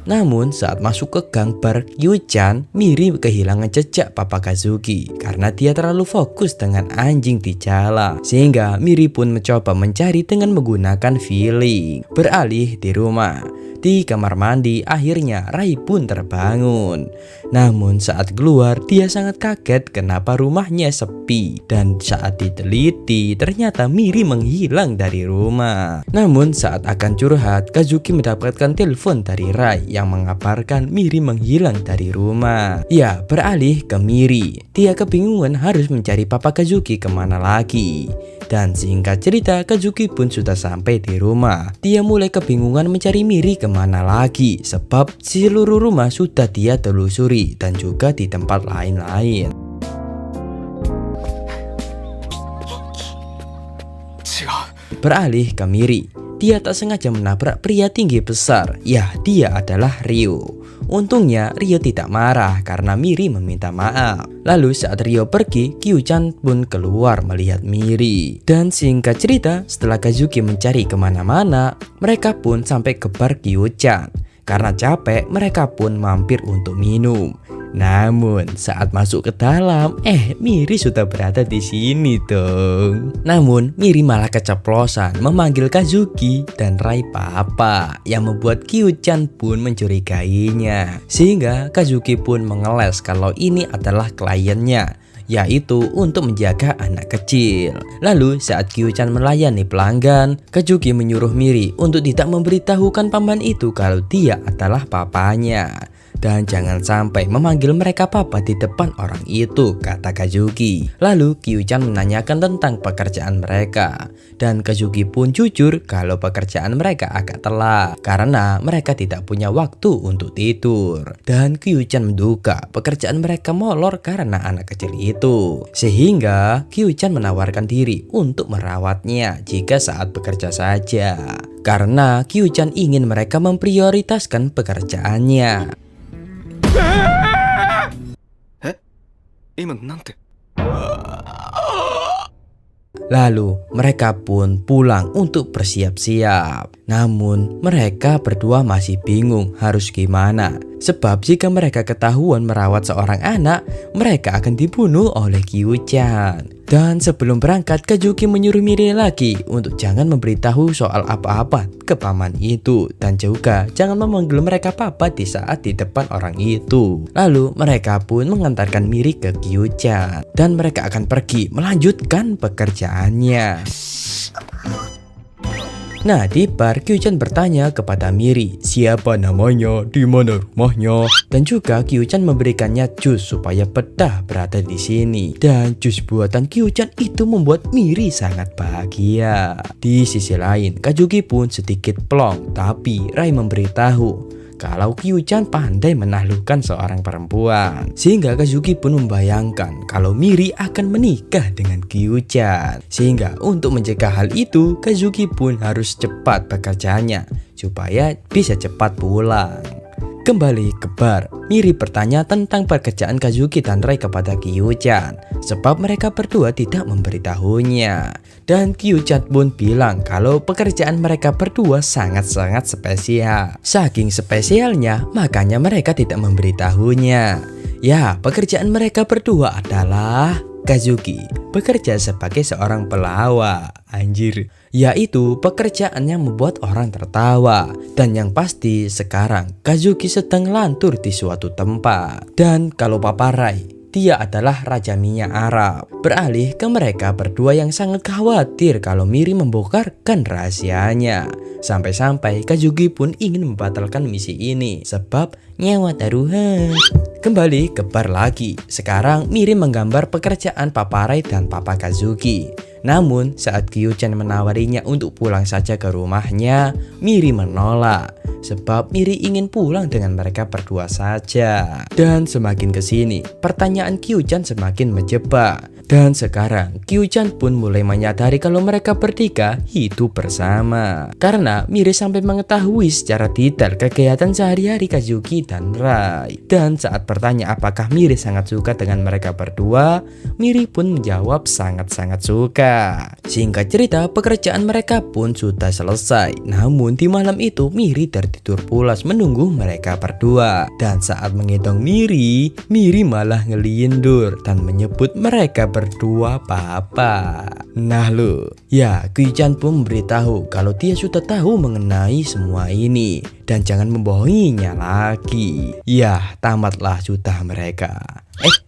Namun saat masuk ke gang bar Kyu-chan, Miri kehilangan jejak Papa Kazuki karena dia terlalu fokus dengan anjing di jalan. Sehingga Miri pun mencoba mencari dengan menggunakan feeling. Beralih di rumah, di kamar mandi, akhirnya Rai pun terbangun. Namun saat keluar, dia sangat kaget kenapa rumahnya sepi. Dan saat diteliti, ternyata Miri menghilang dari rumah. Namun saat akan curhat, Kazuki mendapatkan telepon dari Rai yang mengabarkan Miri menghilang dari rumah. Ya, beralih ke Miri. Dia kebingungan harus mencari Papa Kazuki kemana lagi. Dan singkat cerita, Kazuki pun sudah sampai di rumah. Dia mulai kebingungan mencari Miri kemana lagi, sebab seluruh rumah sudah dia telusuri dan juga di tempat lain-lain. Beralih ke Miri, dia tak sengaja menabrak pria tinggi besar. Ya, dia adalah Ryo. Untungnya Ryo tidak marah karena Miri meminta maaf. Lalu saat Ryo pergi, Kyu-chan pun keluar melihat Miri. Dan singkat cerita, setelah Kazuki mencari kemana-mana, mereka pun sampai ke bar Kyu-chan. Karena capek, mereka pun mampir untuk minum. Namun saat masuk ke dalam, Miri sudah berada di sini dong. Namun Miri malah keceplosan memanggil Kazuki dan Rai papa, yang membuat Kyu-chan pun mencurigainya. Sehingga Kazuki pun mengeles kalau ini adalah kliennya, yaitu untuk menjaga anak kecil. Lalu saat Kyu-chan melayani pelanggan, Kazuki menyuruh Miri untuk tidak memberitahukan paman itu kalau dia adalah papanya. Dan jangan sampai memanggil mereka papa di depan orang itu, kata Kazuki. Lalu Kyu-chan menanyakan tentang pekerjaan mereka. Dan Kazuki pun jujur kalau pekerjaan mereka agak telat karena mereka tidak punya waktu untuk tidur. Dan Kyu-chan menduga pekerjaan mereka molor karena anak kecil itu. Sehingga Kyu-chan menawarkan diri untuk merawatnya jika saat bekerja saja. Karena Kyu-chan ingin mereka memprioritaskan pekerjaannya. 今なんて Lalu mereka pun pulang untuk bersiap-siap. Namun mereka berdua masih bingung harus gimana. Sebab jika mereka ketahuan merawat seorang anak, mereka akan dibunuh oleh Kyu-chan. Dan sebelum berangkat, Kazuki menyuruh Miri lagi untuk jangan memberitahu soal apa-apa ke paman itu. Dan juga jangan memanggil mereka papa di saat di depan orang itu. Lalu mereka pun mengantarkan Miri ke Kyu-chan. Dan mereka akan pergi melanjutkan pekerjaannya. Nah, di bar Kyu-chan bertanya kepada Miri siapa namanya, di mana rumahnya, dan juga Kyu-chan memberikannya jus supaya betah berada di sini. Dan jus buatan Kyu-chan itu membuat Miri sangat bahagia. Di sisi lain, Kazuki pun sedikit plong, tapi Rai memberitahu kalau Kyu-chan pandai menaklukkan seorang perempuan. Sehingga Kazuki pun membayangkan kalau Miri akan menikah dengan Kyu-chan. Sehingga untuk mencegah hal itu, Kazuki pun harus cepat pekerjaannya supaya bisa cepat pulang. Kembali ke bar, Miri bertanya tentang pekerjaan Kazuki dan Rai kepada Kyu-chan, sebab mereka berdua tidak memberitahunya. Dan Kyu-chan pun bilang kalau pekerjaan mereka berdua sangat-sangat spesial. Saking spesialnya, makanya mereka tidak memberitahunya. Ya, pekerjaan mereka berdua adalah Kazuki bekerja sebagai seorang pelawak. Anjir, yaitu pekerjaan yang membuat orang tertawa. Dan yang pasti sekarang Kazuki sedang lantur di suatu tempat. Dan kalau Papa Rai, dia adalah Raja minyak Arab. Beralih ke mereka berdua yang sangat khawatir kalau Miri membongkarkan rahasianya. Sampai-sampai Kazuki pun ingin membatalkan misi ini sebab nyawa taruhan. Kembali ke bar lagi. Sekarang Miri menggambar pekerjaan Papa Rai dan Papa Kazuki. Namun saat Kyu-chan menawarinya untuk pulang saja ke rumahnya, Miri menolak. Sebab Miri ingin pulang dengan mereka berdua saja. Dan semakin kesini, pertanyaan Kyu-chan semakin menjebak. Dan sekarang Kyu-chan pun mulai menyadari kalau mereka bertiga hidup bersama. Karena Miri sampai mengetahui secara detail kegiatan sehari-hari Kazuki dan Rai. Dan saat bertanya apakah Miri sangat suka dengan mereka berdua, Miri pun menjawab sangat-sangat suka. Singkat cerita, pekerjaan mereka pun sudah selesai. Namun di malam itu Miri tertidur pulas menunggu mereka berdua. Dan saat menggendong Miri malah ngelindur dan menyebut mereka berdua papa. Nah lo, ya Kyu-chan pun memberitahu kalau dia sudah tahu mengenai semua ini dan jangan membohonginya lagi. Ya, tamatlah sudah mereka.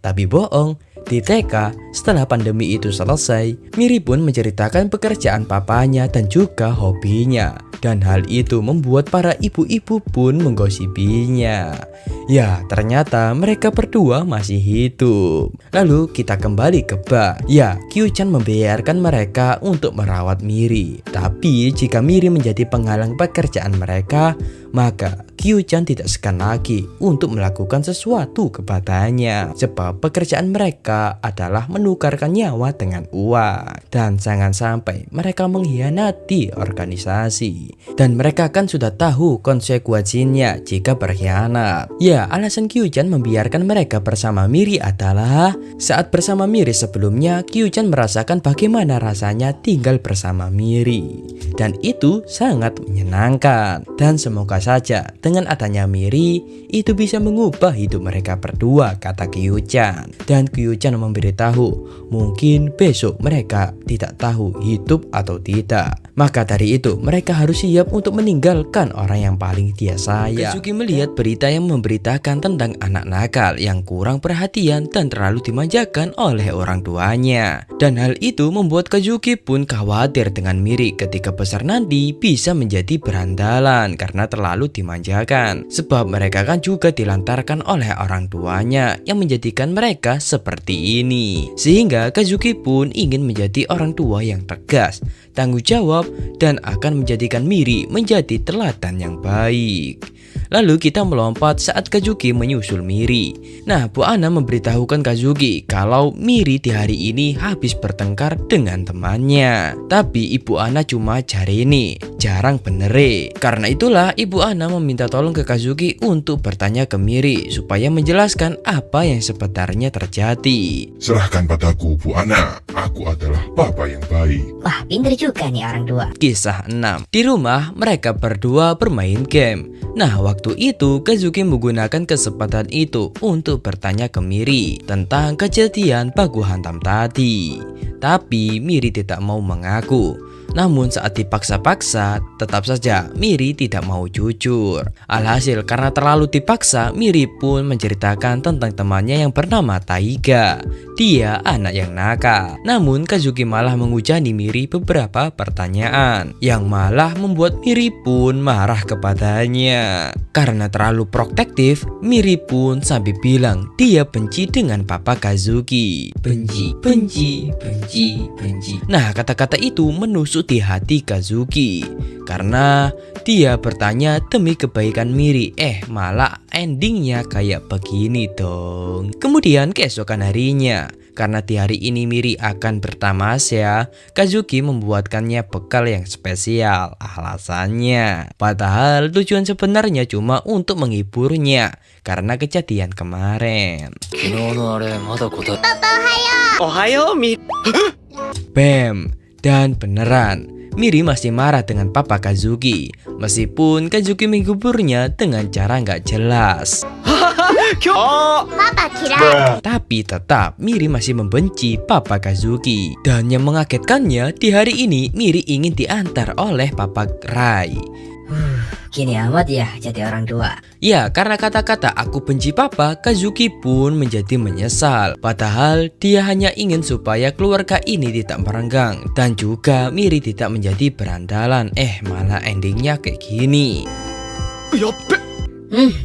Tapi bohong. Di TK, setelah pandemi itu selesai, Miri pun menceritakan pekerjaan papanya dan juga hobinya. Dan hal itu membuat para ibu-ibu pun menggosipinya. Ya, ternyata mereka berdua masih hidup. Lalu kita kembali ke bar. Ya, Kyu-chan membiarkan mereka untuk merawat Miri. Tapi jika Miri menjadi penghalang pekerjaan mereka, maka Kyu-chan tidak segan lagi untuk melakukan sesuatu kepadanya. Sebab pekerjaan mereka adalah menukarkan nyawa dengan uang. Dan jangan sampai mereka mengkhianati organisasi. Dan mereka kan sudah tahu konsekuensinya jika berkhianat. Ya, alasan Kyu-chan membiarkan mereka bersama Miri adalah saat bersama Miri sebelumnya, Kyu-chan merasakan bagaimana rasanya tinggal bersama Miri. Dan itu sangat menyenangkan. Dan semoga saja dengan adanya Miri, itu bisa mengubah hidup mereka berdua, kata Kyu-chan. Dan Kyu-chan memberitahu, mungkin besok mereka tidak tahu hidup atau tidak. Maka dari itu, mereka harus siap untuk meninggalkan orang yang paling dia sayang. Kazuki melihat berita yang memberitakan tentang anak nakal yang kurang perhatian dan terlalu dimanjakan oleh orang tuanya. Dan hal itu membuat Kazuki pun khawatir dengan Miri ketika besar nanti bisa menjadi berandalan karena terlalu dimanjakan. Sebab mereka kan juga dilantarkan oleh orang tuanya yang menjadikan mereka seperti ini. Sehingga Kazuki pun ingin menjadi orang tua yang tegas, tanggung jawab, dan akan menjadikan Miri menjadi teladan yang baik. Lalu kita melompat saat Kazuki menyusul Miri. Nah, Bu Ana memberitahukan Kazuki kalau Miri di hari ini habis bertengkar dengan temannya. Tapi Ibu Ana cuma cari ini, jarang benere. Karena itulah Ibu Ana meminta tolong ke Kazuki untuk bertanya ke Miri supaya menjelaskan apa yang sebenarnya terjadi. Serahkan padaku, Bu Ana. Aku adalah papa yang baik. Wah, pinter juga nih orang tua. Kisah 6. Di rumah mereka berdua bermain game. Nah, waktu itu Kazuki menggunakan kesempatan itu untuk bertanya ke Miri tentang kejadian baku hantam tadi. Tapi Miri tidak mau mengaku. Namun saat dipaksa-paksa, tetap saja Miri tidak mau jujur. Alhasil karena terlalu dipaksa, Miri pun menceritakan tentang temannya yang bernama Taiga. Dia anak yang nakal. Namun Kazuki malah menghujani Miri beberapa pertanyaan, yang malah membuat Miri pun marah kepadanya. Karena terlalu protektif, Miri pun sampai bilang dia benci dengan papa Kazuki. Benci, benci, benci, benci. Nah, kata-kata itu menusuk di hati Kazuki karena dia bertanya demi kebaikan Miri, malah endingnya kayak begini dong. Kemudian keesokan harinya, karena di hari ini Miri akan bertamasya, Kazuki membuatkannya bekal yang spesial. Alasannya, padahal tujuan sebenarnya cuma untuk menghiburnya karena kejadian kemarin. 昨日のあれまだ答え Ohayo, Mi. Bam! Dan beneran, Miri masih marah dengan papa Kazuki, meskipun Kazuki menghiburnya dengan cara nggak jelas. Papa kira Tapi tetap Miri masih membenci papa Kazuki. Dan yang mengagetkannya, di hari ini Miri ingin diantar oleh papa Rai. Gini amat ya jadi orang tua. Ya, karena kata-kata aku benci papa, Kazuki pun menjadi menyesal. Padahal dia hanya ingin supaya keluarga ini tidak merenggang dan juga Miri tidak menjadi berandalan. Malah endingnya kayak gini.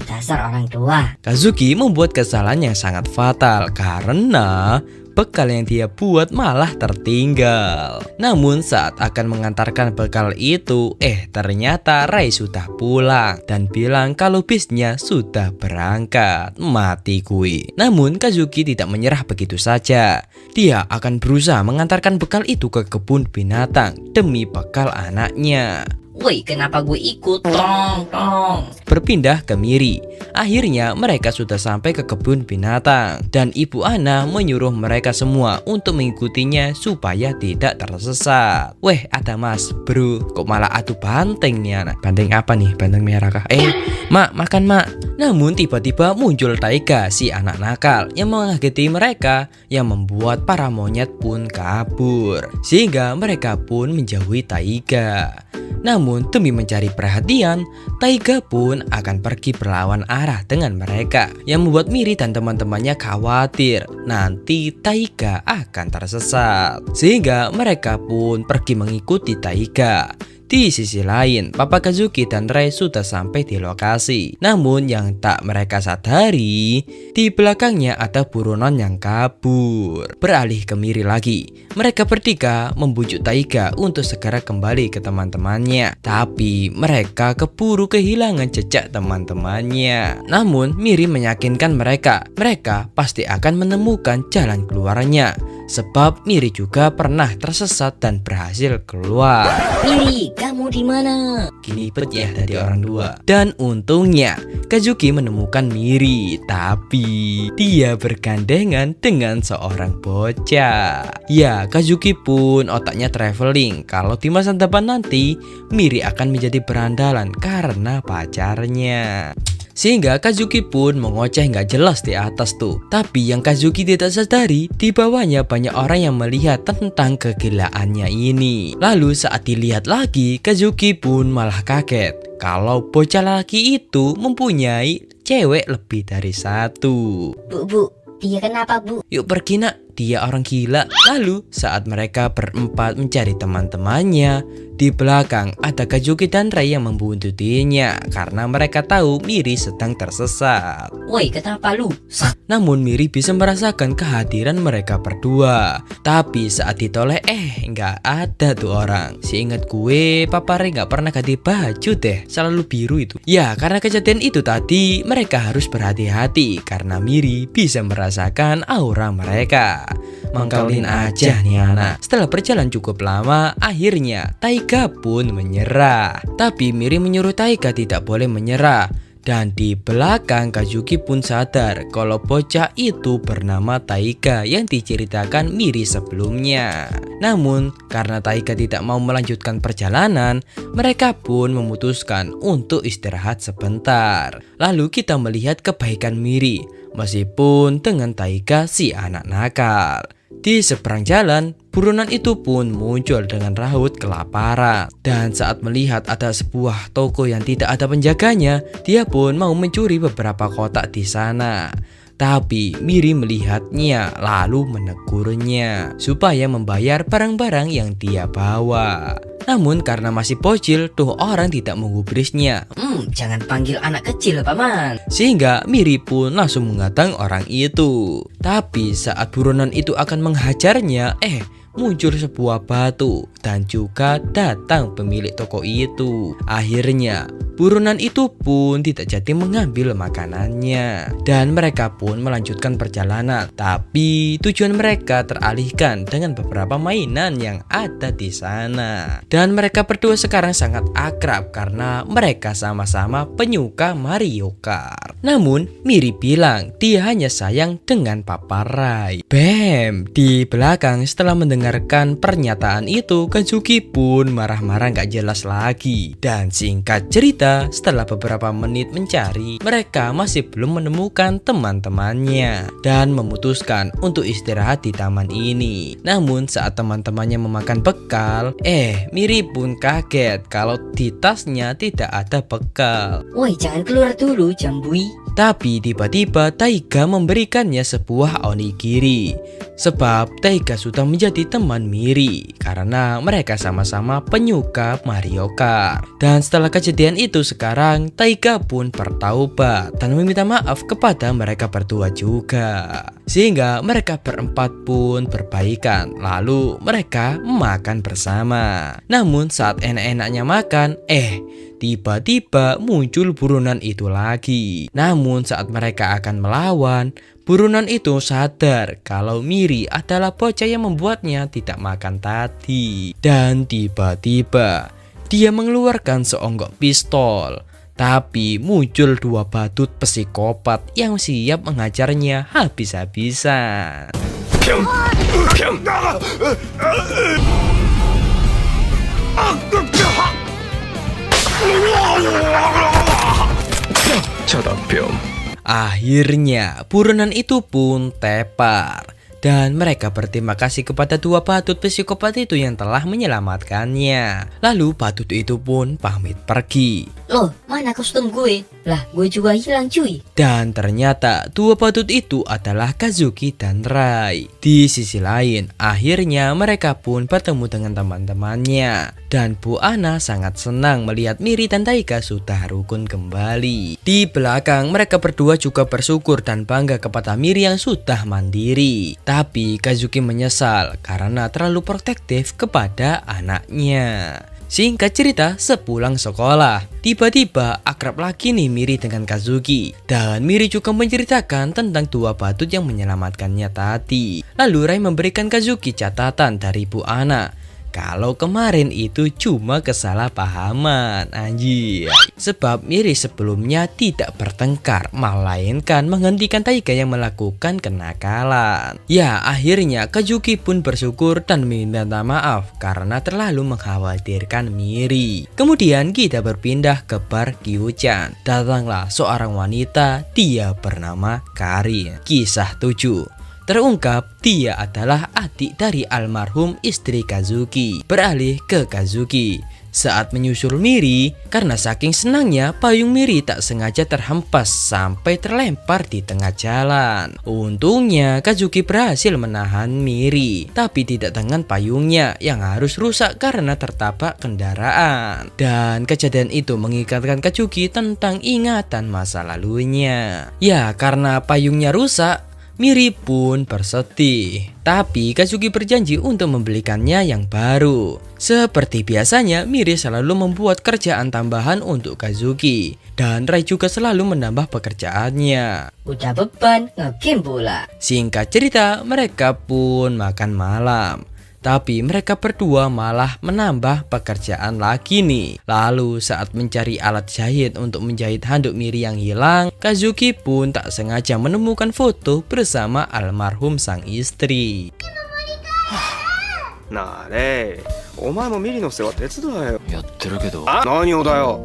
Dasar orang tua. Kazuki membuat kesalahan yang sangat fatal karena bekal yang dia buat malah tertinggal. Namun saat akan mengantarkan bekal itu, ternyata Rai sudah pulang dan bilang kalau bisnya sudah berangkat. Mati kui. Namun Kazuki tidak menyerah begitu saja. Dia akan berusaha mengantarkan bekal itu ke kebun binatang demi bekal anaknya. Woi, kenapa gue ikut? Tong. Berpindah ke Miri. Akhirnya mereka sudah sampai ke kebun binatang dan Ibu Ana menyuruh mereka semua untuk mengikutinya supaya tidak tersesat. Weh, ada Mas Bro, kok malah adu banteng nih anak. Banteng apa nih? Banteng merah kah? Mak, makan mak. Namun tiba-tiba muncul Taiga, si anak nakal yang mengageti mereka, yang membuat para monyet pun kabur. Sehingga mereka pun menjauhi Taiga. Namun demi mencari perhatian, Taiga pun akan pergi berlawan arah dengan mereka, yang membuat Miri dan teman-temannya khawatir nanti Taiga akan tersesat. Sehingga mereka pun pergi mengikuti Taiga. Di sisi lain, Papa Kazuki dan Rai sudah sampai di lokasi. Namun yang tak mereka sadari, di belakangnya ada buronan yang kabur. Beralih ke Miri lagi, mereka bertiga membujuk Taiga untuk segera kembali ke teman-teman teman-temannya. Tapi mereka keburu kehilangan jejak teman-temannya. Namun Miri meyakinkan mereka pasti akan menemukan jalan keluarnya. Sebab Miri juga pernah tersesat dan berhasil keluar. Miri, kamu di mana? Gini bet ya dari orang tua. Dan untungnya Kazuki menemukan Miri, tapi dia bergandengan dengan seorang bocah. Ya, Kazuki pun otaknya traveling kalau di masa depan nanti Miri akan menjadi berandalan karena pacarnya. Sehingga Kazuki pun mengoceh nggak jelas di atas tuh. Tapi yang Kazuki tidak sadari, di bawahnya banyak orang yang melihat tentang kegilaannya ini. Lalu saat dilihat lagi, Kazuki pun malah kaget kalau bocah laki itu mempunyai cewek lebih dari satu. Bu, dia kenapa bu? Yuk pergi nak, dia orang gila. Lalu saat mereka berempat mencari teman-temannya, di belakang ada Kazuki dan Ray yang membuntutinya karena mereka tahu Miri sedang tersesat. Woi, kenapa lu? Namun Miri bisa merasakan kehadiran mereka berdua. Tapi saat ditoleh nggak ada tuh orang. Seingat gue Papa Ray nggak pernah ganti baju deh, selalu biru itu. Ya karena kejadian itu tadi mereka harus berhati-hati karena Miri bisa merasakan aura mereka. Mangkalin aja nih anak. Setelah berjalan cukup lama, akhirnya Taiga pun menyerah. Tapi Miri menyuruh Taiga tidak boleh menyerah. Dan di belakang Kazuki pun sadar kalau bocah itu bernama Taiga yang diceritakan Miri sebelumnya. Namun karena Taiga tidak mau melanjutkan perjalanan, mereka pun memutuskan untuk istirahat sebentar. Lalu kita melihat kebaikan Miri, meskipun dengan Taiga si anak nakal. Di seberang jalan, buronan itu pun muncul dengan raut kelaparan. Dan saat melihat ada sebuah toko yang tidak ada penjaganya, dia pun mau mencuri beberapa kotak di sana. Tapi Miri melihatnya lalu menegurnya supaya membayar barang-barang yang dia bawa. Namun karena masih bocil, tuh orang tidak menggubrisnya. Jangan panggil anak kecil, Paman. Sehingga Miri pun langsung mengadang orang itu. Tapi saat buronan itu akan menghajarnya, muncul sebuah batu dan juga datang pemilik toko itu. Akhirnya buronan itu pun tidak jadi mengambil makanannya dan mereka pun melanjutkan perjalanan. Tapi tujuan mereka teralihkan dengan beberapa mainan yang ada di sana. Dan mereka berdua sekarang sangat akrab karena mereka sama-sama penyuka Mario Kart. Namun Miri bilang dia hanya sayang dengan Papa Ray. Bam! Di belakang setelah mendengarkan pernyataan itu, Kazuki pun marah-marah gak jelas lagi. Dan singkat cerita, setelah beberapa menit mencari, mereka masih belum menemukan teman-temannya dan memutuskan untuk istirahat di taman ini. Namun saat teman-temannya memakan bekal, Miri pun kaget kalau di tasnya tidak ada bekal. Woi, jangan keluar dulu, Jambui. Tapi tiba-tiba Taiga memberikannya sebuah onigiri. Sebab Taiga sudah menjadi teman Miri karena mereka sama-sama penyuka Mario Kart. Dan setelah kejadian itu sekarang Taiga pun bertaubat dan meminta maaf kepada mereka berdua juga. Sehingga mereka berempat pun berbaikan. Lalu mereka makan bersama. Namun saat enak-enaknya makan, tiba-tiba muncul buronan itu lagi. Namun saat mereka akan melawan, buronan itu sadar kalau Miri adalah bocah yang membuatnya tidak makan tadi. Dan tiba-tiba dia mengeluarkan seonggok pistol. Tapi muncul dua badut psikopat yang siap mengajarnya habis-habisan. Akhirnya buronan itu pun tepar. Dan mereka berterima kasih kepada dua badut psikopat itu yang telah menyelamatkannya. Lalu badut itu pun pamit pergi. Loh, mana kostum gue? Lah, gue juga hilang cuy. Dan ternyata dua badut itu adalah Kazuki dan Ray. Di sisi lain, akhirnya mereka pun bertemu dengan teman-temannya. Dan Bu Ana sangat senang melihat Miri dan Taiga sudah rukun kembali. Di belakang, mereka berdua juga bersyukur dan bangga kepada Miri yang sudah mandiri. Tapi Kazuki menyesal karena terlalu protektif kepada anaknya. Singkat cerita, sepulang sekolah, tiba-tiba akrab lagi nih Miri dengan Kazuki. Dan Miri juga menceritakan tentang dua badut yang menyelamatkannya tadi. Lalu Rai memberikan Kazuki catatan dari Bu Ana. Kalau kemarin itu cuma kesalahpahaman, anjir. Sebab Miri sebelumnya tidak bertengkar, melainkan menghentikan Taiga yang melakukan kenakalan. Ya, akhirnya Kazuki pun bersyukur dan meminta maaf karena terlalu mengkhawatirkan Miri. Kemudian kita berpindah ke bar Kyu-chan. Datanglah seorang wanita, dia bernama Karin. Kisah 7. Terungkap dia adalah adik dari almarhum istri Kazuki. Beralih ke Kazuki. Saat menyusul Miri, karena saking senangnya payung Miri tak sengaja terhempas sampai terlempar di tengah jalan. Untungnya Kazuki berhasil menahan Miri, tapi tidak dengan payungnya yang harus rusak karena tertabrak kendaraan. Dan kejadian itu mengingatkan Kazuki tentang ingatan masa lalunya. Ya, karena payungnya rusak, Miri pun bersedih. Tapi Kazuki berjanji untuk membelikannya yang baru. Seperti biasanya, Miri selalu membuat kerjaan tambahan untuk Kazuki. Dan Rai juga selalu menambah pekerjaannya. Udah beban, ngegame pula. Singkat cerita, mereka pun makan malam. Tapi mereka berdua malah menambah pekerjaan lagi nih. Lalu saat mencari alat jahit untuk menjahit handuk Miri yang hilang, Kazuki pun tak sengaja menemukan foto bersama almarhum sang istri. なあレイ、お前もミリの世話手伝えよ。やってるけど、何をだよ。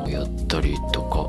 やったりとか。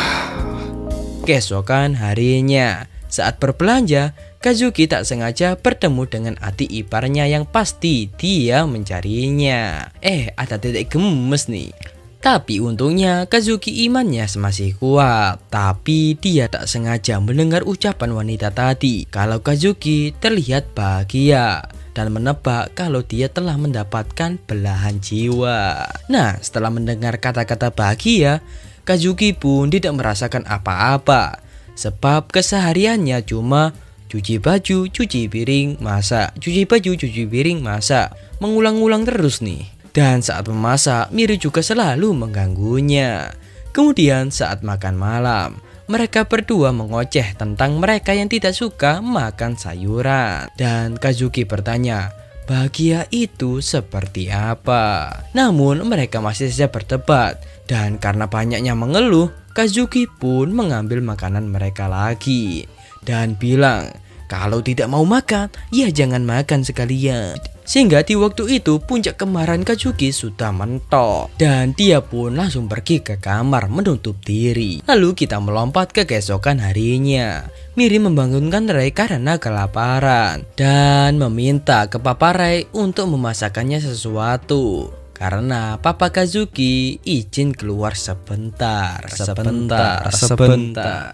Keesokan harinya, saat berbelanja, Kazuki tak sengaja bertemu dengan adik iparnya yang pasti dia mencarinya. Ada dedek gemes nih. Tapi untungnya Kazuki imannya masih kuat. Tapi dia tak sengaja mendengar ucapan wanita tadi kalau Kazuki terlihat bahagia dan menebak kalau dia telah mendapatkan belahan jiwa. Nah, setelah mendengar kata-kata bahagia, Kazuki pun tidak merasakan apa-apa. Sebab kesehariannya cuma cuci baju, cuci piring, masak, cuci baju, cuci piring, masak. Mengulang-ulang terus nih. Dan saat memasak, Miri juga selalu mengganggunya. Kemudian saat makan malam, mereka berdua mengoceh tentang mereka yang tidak suka makan sayuran. Dan Kazuki bertanya, bahagia itu seperti apa? Namun mereka masih saja berdebat. Dan karena banyaknya mengeluh, Kazuki pun mengambil makanan mereka lagi. Dan bilang, kalau tidak mau makan, ya jangan makan sekalian. Sehingga di waktu itu puncak kemarahan Kazuki sudah mentok. Dan dia pun langsung pergi ke kamar menutup diri. Lalu kita melompat ke keesokan harinya. Miri membangunkan Rai karena kelaparan. Dan meminta ke Papa Rai untuk memasakkannya sesuatu. Karena Papa Kazuki izin keluar sebentar.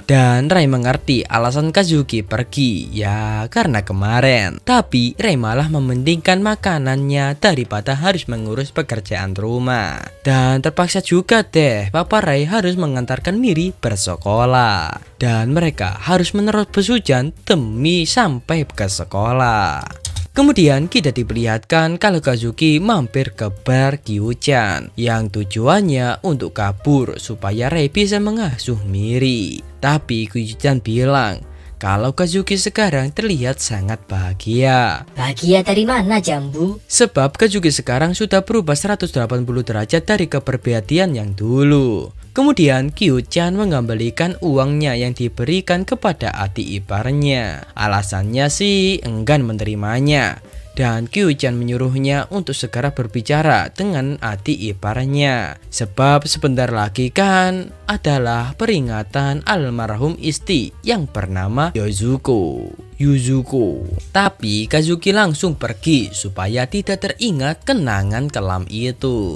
Dan Rai mengerti alasan Kazuki pergi, ya karena kemarin. Tapi Rai malah mementingkan makanannya daripada harus mengurus pekerjaan rumah. Dan terpaksa juga deh Papa Rai harus mengantarkan Miri bersekolah. Dan mereka harus menerobos hujan demi sampai ke sekolah. Kemudian kita diperlihatkan kalau Kazuki mampir ke bar Kyu-chan yang tujuannya untuk kabur supaya Rai bisa mengasuh Miri. Tapi Kyu-chan bilang kalau Kazuki sekarang terlihat sangat bahagia. Bahagia dari mana, Jambu? Sebab Kazuki sekarang sudah berubah 180 derajat dari kepribadian yang dulu. Kemudian Kyu-chan mengembalikan uangnya yang diberikan kepada adik iparnya. Alasannya sih enggan menerimanya. Dan Kyu-chan menyuruhnya untuk segera berbicara dengan adik iparnya. Sebab sebentar lagi kan adalah peringatan almarhum istri yang bernama Yuzuko. Tapi Kazuki langsung pergi supaya tidak teringat kenangan kelam itu.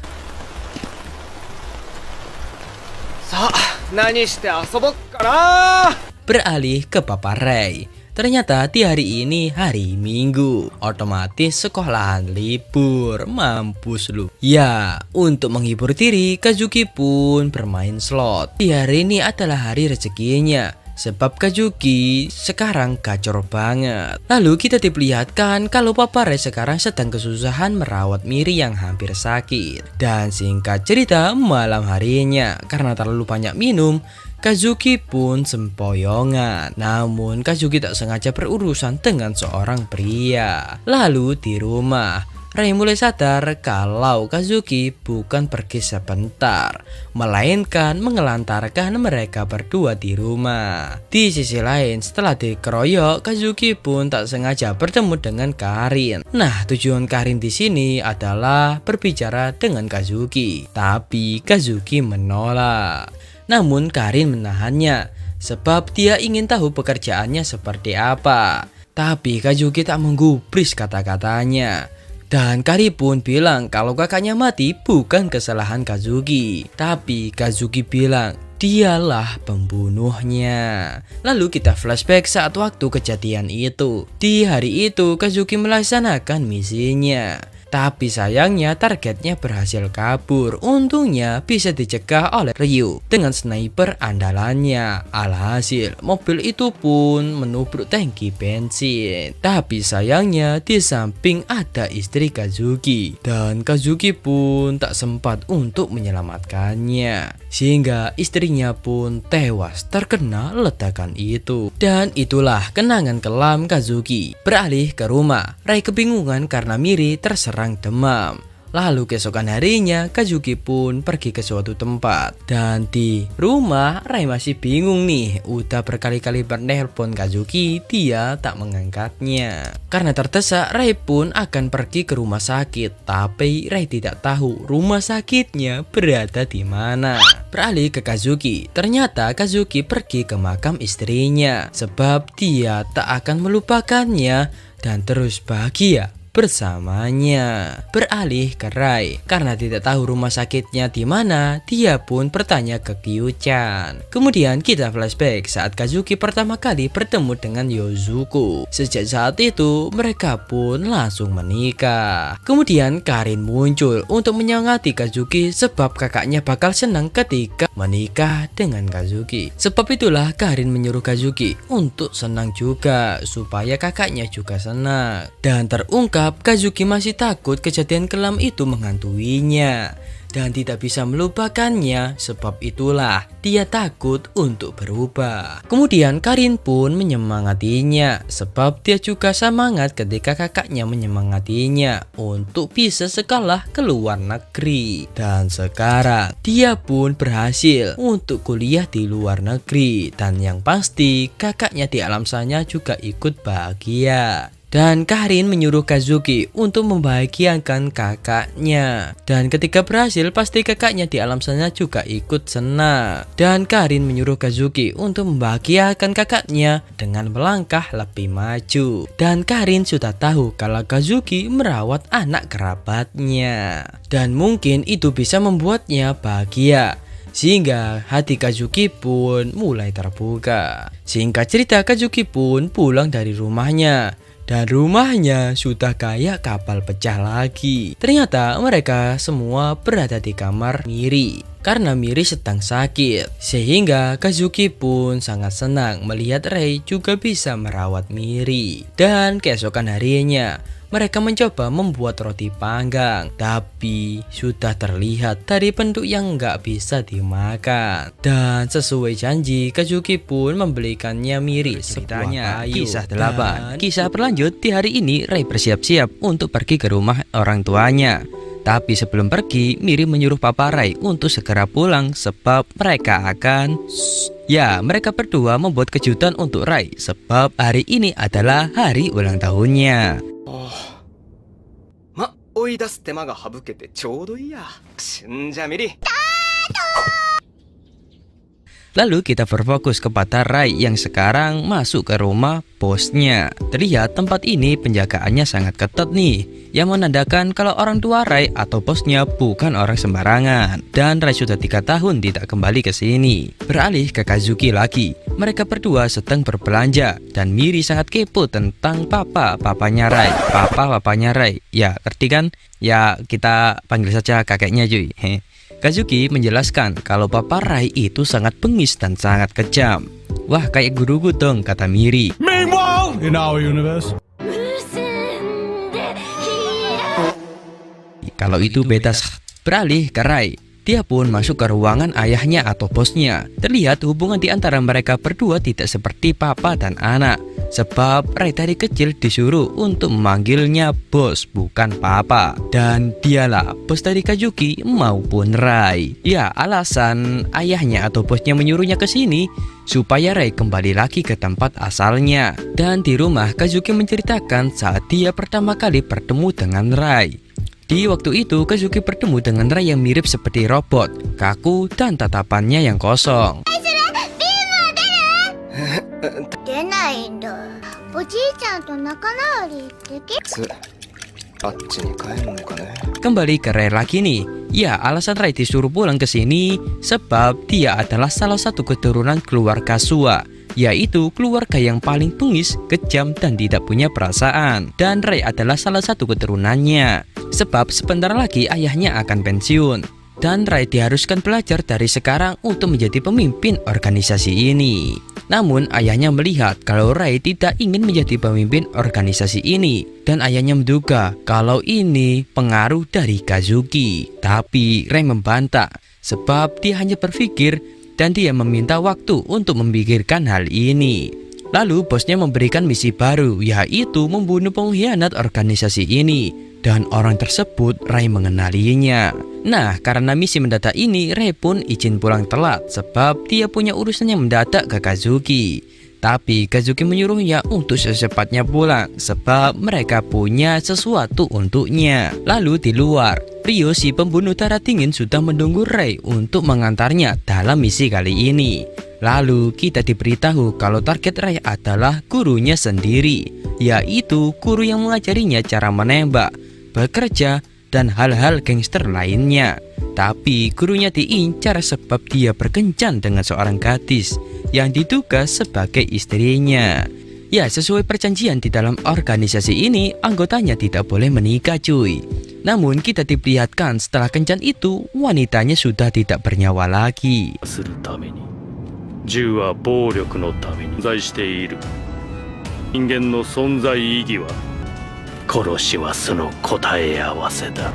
さあ、何して遊ぼっかな。 Beralih ke Papa Rai. Ternyata di hari ini hari Minggu, otomatis sekolahan libur, mampus lu. Ya, untuk menghibur diri, Kazuki pun bermain slot. Di hari ini adalah hari rezekinya. sebab Kazuki sekarang gacor banget. Lalu kita diperlihatkan kalau Papa Ray sekarang sedang kesusahan merawat Miri yang hampir sakit. Dan singkat cerita, malam harinya karena terlalu banyak minum, Kazuki pun sempoyongan. Namun Kazuki tak sengaja berurusan dengan seorang pria. Lalu di rumah, Ray mulai sadar kalau Kazuki bukan pergi sebentar, melainkan mengelantarkan mereka berdua di rumah. Di sisi lain, setelah dikeroyok, Kazuki pun tak sengaja bertemu dengan Karin. Nah, tujuan Karin di sini adalah berbicara dengan Kazuki, tapi Kazuki menolak. Namun Karin menahannya, sebab dia ingin tahu pekerjaannya seperti apa. Tapi Kazuki tak menggubris kata-katanya. Dan Karin pun bilang kalau kakaknya mati bukan kesalahan Kazuki, tapi Kazuki bilang dialah pembunuhnya. Lalu kita flashback saat waktu kejadian itu. Di hari itu Kazuki melaksanakan misinya, tapi sayangnya targetnya berhasil kabur. Untungnya bisa dicegah oleh Ryu dengan sniper andalannya. Alhasil mobil itu pun menubruk tangki bensin. Tapi sayangnya di samping ada istri Kazuki, dan Kazuki pun tak sempat untuk menyelamatkannya, sehingga istrinya pun tewas terkena ledakan itu. Dan itulah kenangan kelam Kazuki. Beralih ke rumah, Ray kebingungan karena Miri terserang demam. Lalu keesokan harinya Kazuki pun pergi ke suatu tempat. Dan di rumah Ray masih bingung nih. Udah berkali-kali menelpon Kazuki, dia tak mengangkatnya. Karena terdesak, Ray pun akan pergi ke rumah sakit. Tapi Ray tidak tahu rumah sakitnya berada di mana. Beralih ke Kazuki, ternyata Kazuki pergi ke makam istrinya, sebab dia tak akan melupakannya dan terus bahagia bersamanya. Beralih ke Ray, karena tidak tahu rumah sakitnya di mana, dia pun bertanya ke Kyu-chan. Kemudian kita flashback saat Kazuki pertama kali bertemu dengan Yozuko. Sejak saat itu mereka pun langsung menikah. Kemudian Karin muncul untuk menyemangati Kazuki, sebab kakaknya bakal senang ketika menikah dengan Kazuki. Sebab itulah Karin menyuruh Kazuki untuk senang juga, supaya kakaknya juga senang. Dan terungkap Kazuki masih takut kejadian kelam itu menghantuinya dan tidak bisa melupakannya, sebab itulah dia takut untuk berubah. Kemudian Karin pun menyemangatinya, sebab dia juga semangat ketika kakaknya menyemangatinya untuk bisa sekolah ke luar negeri. Dan sekarang dia pun berhasil untuk kuliah di luar negeri, dan yang pasti kakaknya di alam sana juga ikut bahagia. Dan Karin menyuruh Kazuki untuk membahagiakan kakaknya. Dan ketika berhasil, pasti kakaknya di alam sana juga ikut senang. Dan Karin menyuruh Kazuki untuk membahagiakan kakaknya dengan melangkah lebih maju. Dan Karin sudah tahu kalau Kazuki merawat anak kerabatnya. Dan mungkin itu bisa membuatnya bahagia, sehingga hati Kazuki pun mulai terbuka. Singkat cerita, Kazuki pun pulang dari rumahnya. Dan rumahnya sudah kayak kapal pecah lagi. Ternyata mereka semua berada di kamar Miri karena Miri sedang sakit. Sehingga Kazuki pun sangat senang melihat Ray juga bisa merawat Miri. Dan keesokan harinya mereka mencoba membuat roti panggang, tapi sudah terlihat dari bentuk yang nggak bisa dimakan. Dan sesuai janji, Kazuki pun membelikannya Miri ceritanya kisah 8. Kisah berlanjut di hari ini. Ray bersiap-siap untuk pergi ke rumah orang tuanya. Tapi sebelum pergi, Miri menyuruh Papa Ray untuk segera pulang, sebab mereka akan mereka berdua membuat kejutan untuk Ray, sebab hari ini adalah hari ulang tahunnya. 追い出す手間が省けてちょうどいいや。んじゃミリ。 Lalu kita berfokus kepada Ray yang sekarang masuk ke rumah bosnya. Terlihat tempat ini penjagaannya sangat ketat nih, yang menandakan kalau orang tua Ray atau bosnya bukan orang sembarangan. Dan Ray sudah 3 tahun tidak kembali ke sini. Beralih ke Kazuki lagi. Mereka berdua sedang berbelanja dan Miri sangat kepo tentang papanya Ray. Papanya Ray. Ya, ngerti kan? Ya, kita panggil saja kakeknya cuy. Kazuki menjelaskan kalau Papa Ray itu sangat bengis dan sangat kejam. Wah, kayak guruku dong, kata Miri. Meanwhile, in our universe. Kalau itu betas. Beralih ke Rai. Dia pun masuk ke ruangan ayahnya atau bosnya. Terlihat hubungan di antara mereka berdua tidak seperti papa dan anak. Sebab Rai dari kecil disuruh untuk memanggilnya bos, bukan papa. Dan dialah bos dari Kazuki maupun Rai. Ya, alasan ayahnya atau bosnya menyuruhnya ke sini supaya Rai kembali lagi ke tempat asalnya. Dan di rumah Kazuki menceritakan saat dia pertama kali bertemu dengan Rai. Di waktu itu, Kazuki bertemu dengan Rai yang mirip seperti robot, kaku dan tatapannya yang kosong. 出ないんだ。おじいちゃんと仲直りできあっちに帰るのかね。 Kembali ke Rai lagi nih. Ya, alasan Rai disuruh pulang ke sini sebab dia adalah salah satu keturunan keluarga Sua, yaitu keluarga yang paling bengis, kejam, dan tidak punya perasaan. Dan Rai adalah salah satu keturunannya. Sebab sebentar lagi ayahnya akan pensiun. Dan Rai diharuskan belajar dari sekarang untuk menjadi pemimpin organisasi ini. Namun ayahnya melihat kalau Rai tidak ingin menjadi pemimpin organisasi ini. Dan ayahnya menduga kalau ini pengaruh dari Kazuki. Tapi Rai membantah sebab dia hanya berpikir dan dia meminta waktu untuk memikirkan hal ini. Lalu bosnya memberikan misi baru, yaitu membunuh pengkhianat organisasi ini. Dan orang tersebut Rai mengenalinya. Nah, karena misi mendadak ini, Rai pun izin pulang telat sebab dia punya urusan yang mendadak ke Kazuki. Tapi Kazuki menyuruhnya untuk secepatnya pulang sebab mereka punya sesuatu untuknya. Lalu di luar, Ryo si pembunuh darah dingin sudah menunggu Rai untuk mengantarnya dalam misi kali ini. Lalu kita diberitahu kalau target Rai adalah gurunya sendiri, yaitu guru yang mengajarinya cara menembak, bekerja, dan hal-hal gangster lainnya. Tapi gurunya diincar sebab dia berkencan dengan seorang gadis yang diduga sebagai istrinya. Ya, sesuai perjanjian di dalam organisasi ini, anggotanya tidak boleh menikah cuy. Namun kita diperlihatkan setelah kencan itu, wanitanya sudah tidak bernyawa lagi. するために銃は暴力のために存在している。人間の存在意義は殺しはその答え合わせだ。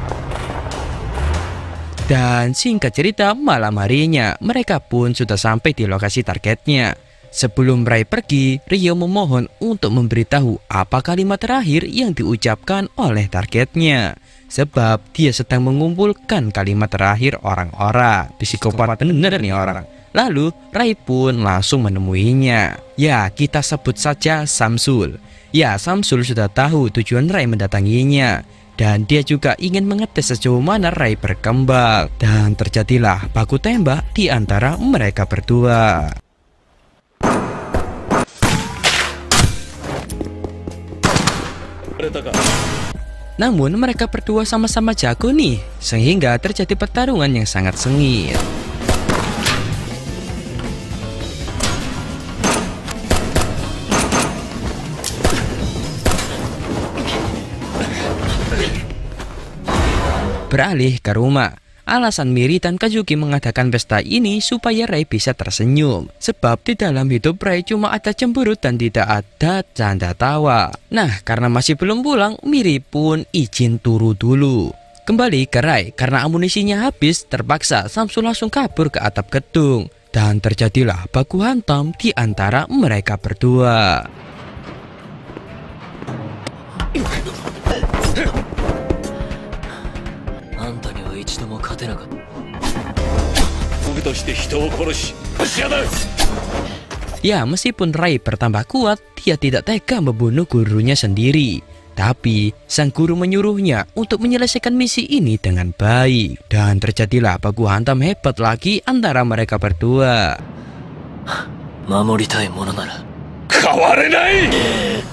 Dan singkat cerita, malam harinya mereka pun sudah sampai di lokasi targetnya. Sebelum Rai pergi, Ryo memohon untuk memberitahu apa kalimat terakhir yang diucapkan oleh targetnya. Sebab dia sedang mengumpulkan kalimat terakhir orang-orang. Psikopat bener nih orang. Lalu Rai pun langsung menemuinya. Ya, kita sebut saja Samsul. Ya, Samsul sudah tahu tujuan Rai mendatanginya. Dan dia juga ingin mengetes sejauh mana Rai berkembang. Dan terjadilah baku tembak di antara mereka berdua. Namun mereka berdua sama-sama jago nih, sehingga terjadi pertarungan yang sangat sengit. Beralih ke rumah. Alasan Miri dan Kazuki mengadakan pesta ini supaya Rai bisa tersenyum. Sebab di dalam hidup Rai cuma ada cemburu dan tidak ada canda tawa. Nah, karena masih belum pulang, Miri pun izin turu dulu. Kembali ke Rai, karena amunisinya habis, terpaksa Samsul langsung kabur ke atap gedung. Dan terjadilah baku hantam di antara mereka berdua. あんたには一度も勝てなかった。僕として人を殺し仕上がる。 Ya, meskipun Rai bertambah kuat, dia tidak tega membunuh gurunya sendiri. Tapi sang guru menyuruhnya untuk menyelesaikan misi ini dengan baik. Dan terjadilah baku hantam hebat lagi antara mereka berdua. 守りたいものなら 変われない。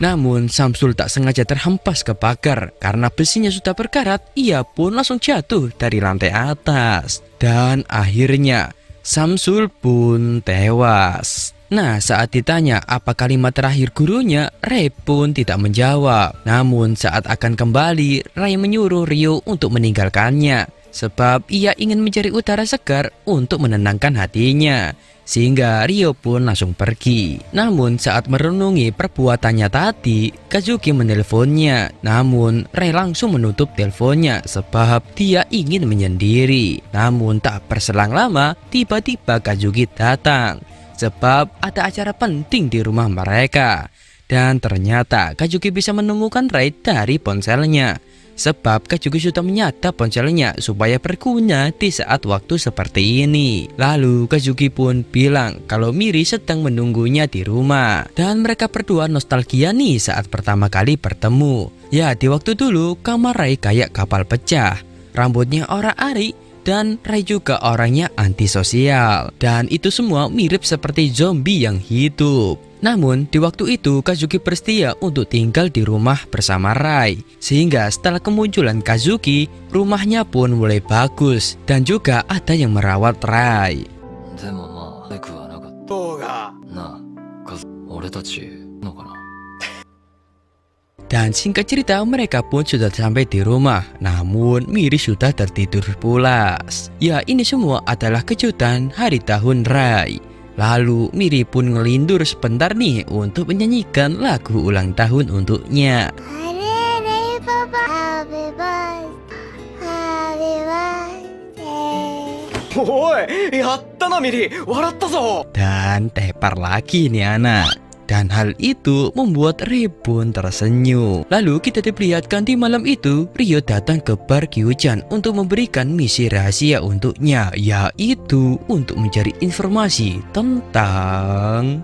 Namun Samsul tak sengaja terhempas ke pagar. Karena besinya sudah berkarat, ia pun langsung jatuh dari lantai atas. Dan akhirnya Samsul pun tewas. Nah, saat ditanya apa kalimat terakhir gurunya, Rai pun tidak menjawab. Namun saat akan kembali, Rai menyuruh Ryo untuk meninggalkannya. sebab ia ingin mencari udara segar untuk menenangkan hatinya. Sehingga Ryo pun langsung pergi. Namun saat merenungi perbuatannya tadi, Kazuki menelponnya. Namun Rei langsung menutup teleponnya sebab dia ingin menyendiri. Namun tak berselang lama, tiba-tiba Kazuki datang sebab ada acara penting di rumah mereka. Dan ternyata Kazuki bisa menemukan Rei dari ponselnya, sebab Kazuki sudah menyadap ponselnya supaya berguna di saat waktu seperti ini. Lalu Kazuki pun bilang kalau Miri sedang menunggunya di rumah. Dan mereka berdua nostalgia nih saat pertama kali bertemu. Ya, di waktu dulu kamar Rei kayak kapal pecah, rambutnya ora-ari, dan Rei juga orangnya antisosial. Dan itu semua mirip seperti zombie yang hidup. Namun di waktu itu Kazuki bersedia untuk tinggal di rumah bersama Rei. Sehingga setelah kemunculan Kazuki, rumahnya pun mulai bagus dan juga ada yang merawat Rei. でもまあレクはなかっどうがたなあ俺たちのかな Dan singkat cerita mereka pun sudah sampai di rumah. Namun Miri sudah tertidur pulas. Ya, ini semua adalah kejutan hari tahun Rei. Lalu Miri pun ngelindur sebentar nih untuk menyanyikan lagu ulang tahun untuknya. あれレイパパハッピーバースハッピーバースデーおい、やったなミリ、笑ったぞ。 Dan tepar lagi nih anak. Dan hal itu membuat Rei pun tersenyum. Lalu kita diperlihatkan di malam itu Ryo datang ke bar Kyuchan untuk memberikan misi rahasia untuknya, yaitu untuk mencari informasi tentang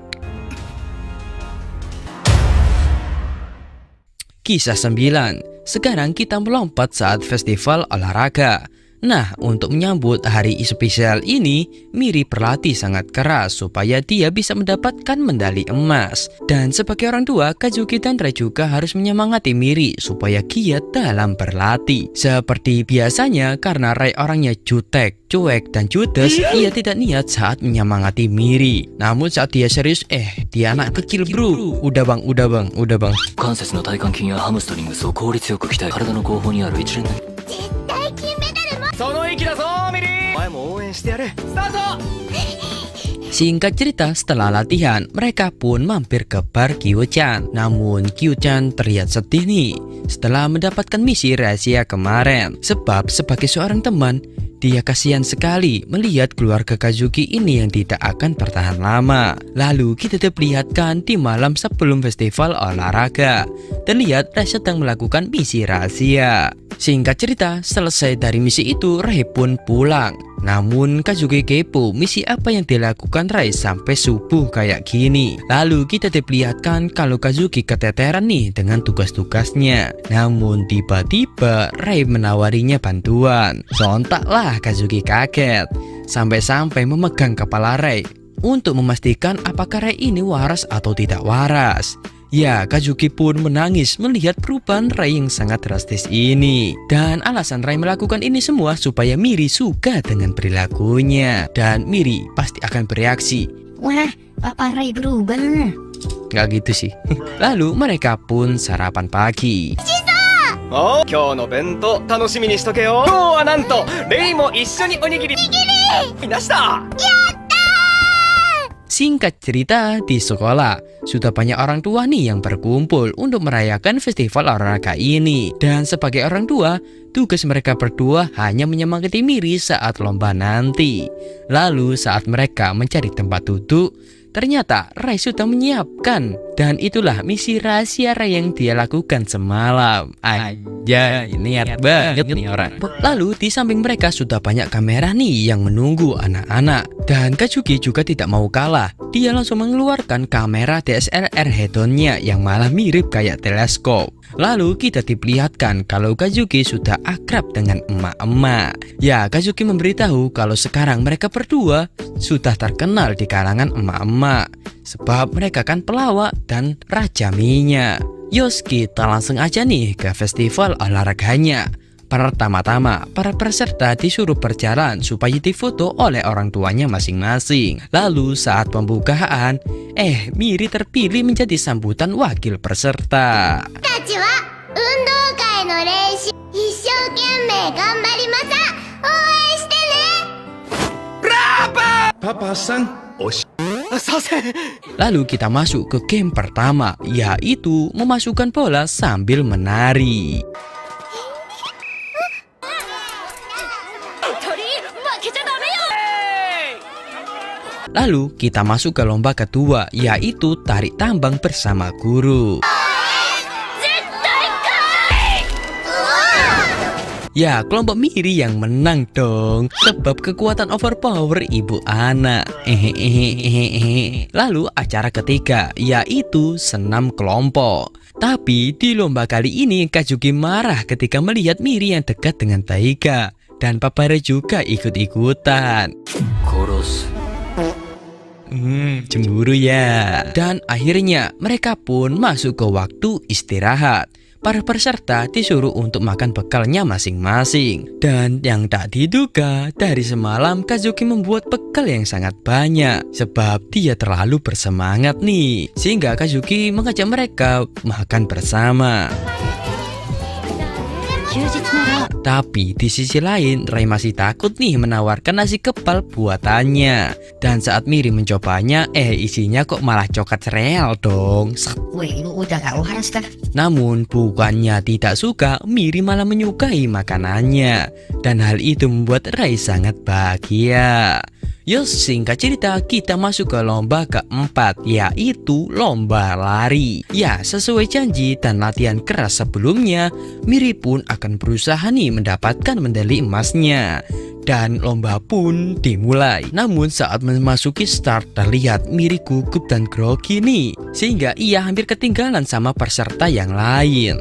Kisah 9. Sekarang kita melompat saat festival olahraga. Nah, untuk menyambut hari spesial ini, Miri berlatih sangat keras supaya dia bisa mendapatkan medali emas. Dan sebagai orang tua, Kazuki dan Rei juga harus menyemangati Miri supaya giat dalam berlatih. Seperti biasanya, karena Rei orangnya jutek, cuek, dan judes, ia tidak niat saat menyemangati Miri. Namun saat dia serius, dia anak kecil bro. Udah bang. 関節の体幹筋やハムストリングスを効率よく鍛え体の後方にある一連の絶対金メダルもその息だぞミリー。お前も応援してやれ。スタート。 Singkat cerita, setelah latihan, mereka pun mampir ke bar Kyuchan. Namun Kyuchan terlihat sedih nih setelah mendapatkan misi rahasia kemarin. Sebab sebagai seorang teman, dia kasihan sekali melihat keluarga Kazuki ini yang tidak akan bertahan lama. Lalu kita diperlihatkan di malam sebelum festival olahraga. Terlihat Rei sedang melakukan misi rahasia. Singkat cerita, selesai dari misi itu Rei pun pulang. Namun Kazuki kepo misi apa yang dilakukan Rei sampai subuh kayak gini. Lalu kita diperlihatkan kalau Kazuki keteteran nih dengan tugas-tugasnya. Namun tiba-tiba Rei menawarinya bantuan. Sontaklah Kazuki kaget, sampai-sampai memegang kepala Rei untuk memastikan apakah Rei ini waras atau tidak waras. Ya, Kazuki pun menangis melihat perubahan Rei yang sangat drastis ini. Dan alasan Rei melakukan ini semua supaya Miri suka dengan perilakunya. Dan Miri pasti akan bereaksi, Wah, Papa Rei berubah. nggak gitu sih. Lalu mereka pun sarapan pagi. おう、今日の弁当楽しみにしとけよ。今日はなんとレイも一緒におにぎり出した。 Singkat cerita, di sekolah sudah banyak orang tua nih yang berkumpul untuk merayakan festival olahraga ini. Dan sebagai orang tua, tugas mereka berdua hanya menyemangati Miri saat lomba nanti. Lalu saat mereka mencari tempat duduk, ternyata Rei sudah menyiapkan. Dan itulah misi rahasia Rei yang dia lakukan semalam. Aja, ini niat banget nih orang. Lalu di samping mereka sudah banyak kamera nih yang menunggu anak-anak. Dan Kazuki juga tidak mau kalah. Dia langsung mengeluarkan kamera DSLR head-on-nya yang malah mirip kayak teleskop. Lalu kita diperlihatkan kalau Kazuki sudah akrab dengan emak-emak. Ya, Kazuki memberitahu kalau sekarang mereka berdua sudah terkenal di kalangan emak-emak. Sebab mereka kan pelawak dan raja minyak. Yos, kita langsung aja nih ke festival olahraganya. Pertama-tama, para peserta disuruh berjalan supaya difoto oleh orang tuanya masing-masing. Lalu saat pembukaan, Miri terpilih menjadi sambutan wakil peserta. たちは運動会の練習一生懸命頑張りました。Lalu kita masuk ke game pertama, yaitu memasukkan bola sambil menari. Lalu kita masuk ke lomba kedua, yaitu tarik tambang bersama guru. Ya, kelompok Miri yang menang dong, sebab kekuatan overpower ibu Ana. Lalu acara ketiga, yaitu senam kelompok. Tapi di lomba kali ini Kazuki marah ketika melihat Miri yang dekat dengan Taiga, dan Papare juga ikut-ikutan. Cemburu ya. Dan akhirnya mereka pun masuk ke waktu istirahat. Para peserta disuruh untuk makan bekalnya masing-masing. Dan yang tak diduga, dari semalam Kazuki membuat bekal yang sangat banyak, sebab dia terlalu bersemangat nih. Sehingga Kazuki mengajak mereka makan bersama. Tapi di sisi lain, Ray masih takut nih menawarkan nasi kepal buatannya. Dan saat Miri mencobanya, isinya kok malah coklat sereal dong. Weh, lu udah gak waras kan? Namun bukannya tidak suka, Miri malah menyukai makanannya. Dan hal itu membuat Ray sangat bahagia. Yuk, singkat cerita, kita masuk ke lomba keempat, yaitu lomba lari. Ya, sesuai janji dan latihan keras sebelumnya, Miri pun akan berusaha nih mendapatkan medali emasnya. Dan lomba pun dimulai. Namun saat memasuki start, terlihat Miri gugup dan grogi nih, sehingga ia hampir ketinggalan sama peserta yang lain.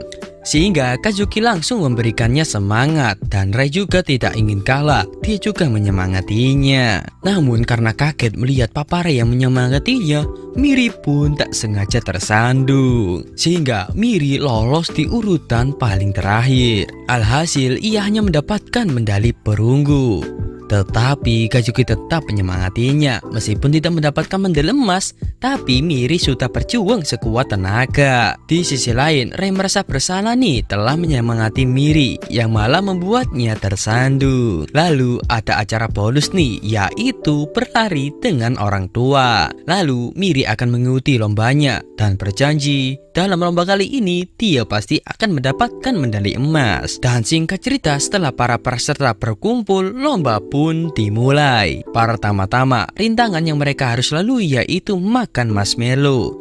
Sehingga Kazuki langsung memberikannya semangat, dan Ray juga tidak ingin kalah, dia juga menyemangatinya. Namun karena kaget melihat Papare yang menyemangatinya, Miri pun tak sengaja tersandung, sehingga Miri lolos di urutan paling terakhir. Alhasil ia hanya mendapatkan medali perunggu. Tetapi Kazuki tetap menyemangatinya. Meskipun tidak mendapatkan medali emas, tapi Miri sudah berjuang sekuat tenaga. Di sisi lain, Ray merasa bersalah nih telah menyemangati Miri, yang malah membuatnya tersandung. Lalu ada acara bonus nih, yaitu berlari dengan orang tua. Lalu Miri akan mengikuti lombanya dan berjanji dalam lomba kali ini dia pasti akan mendapatkan medali emas. Dan singkat cerita, setelah para peserta berkumpul, lomba pun dimulai. Pertama-tama, rintangan yang mereka harus lalui yaitu makan marshmallow.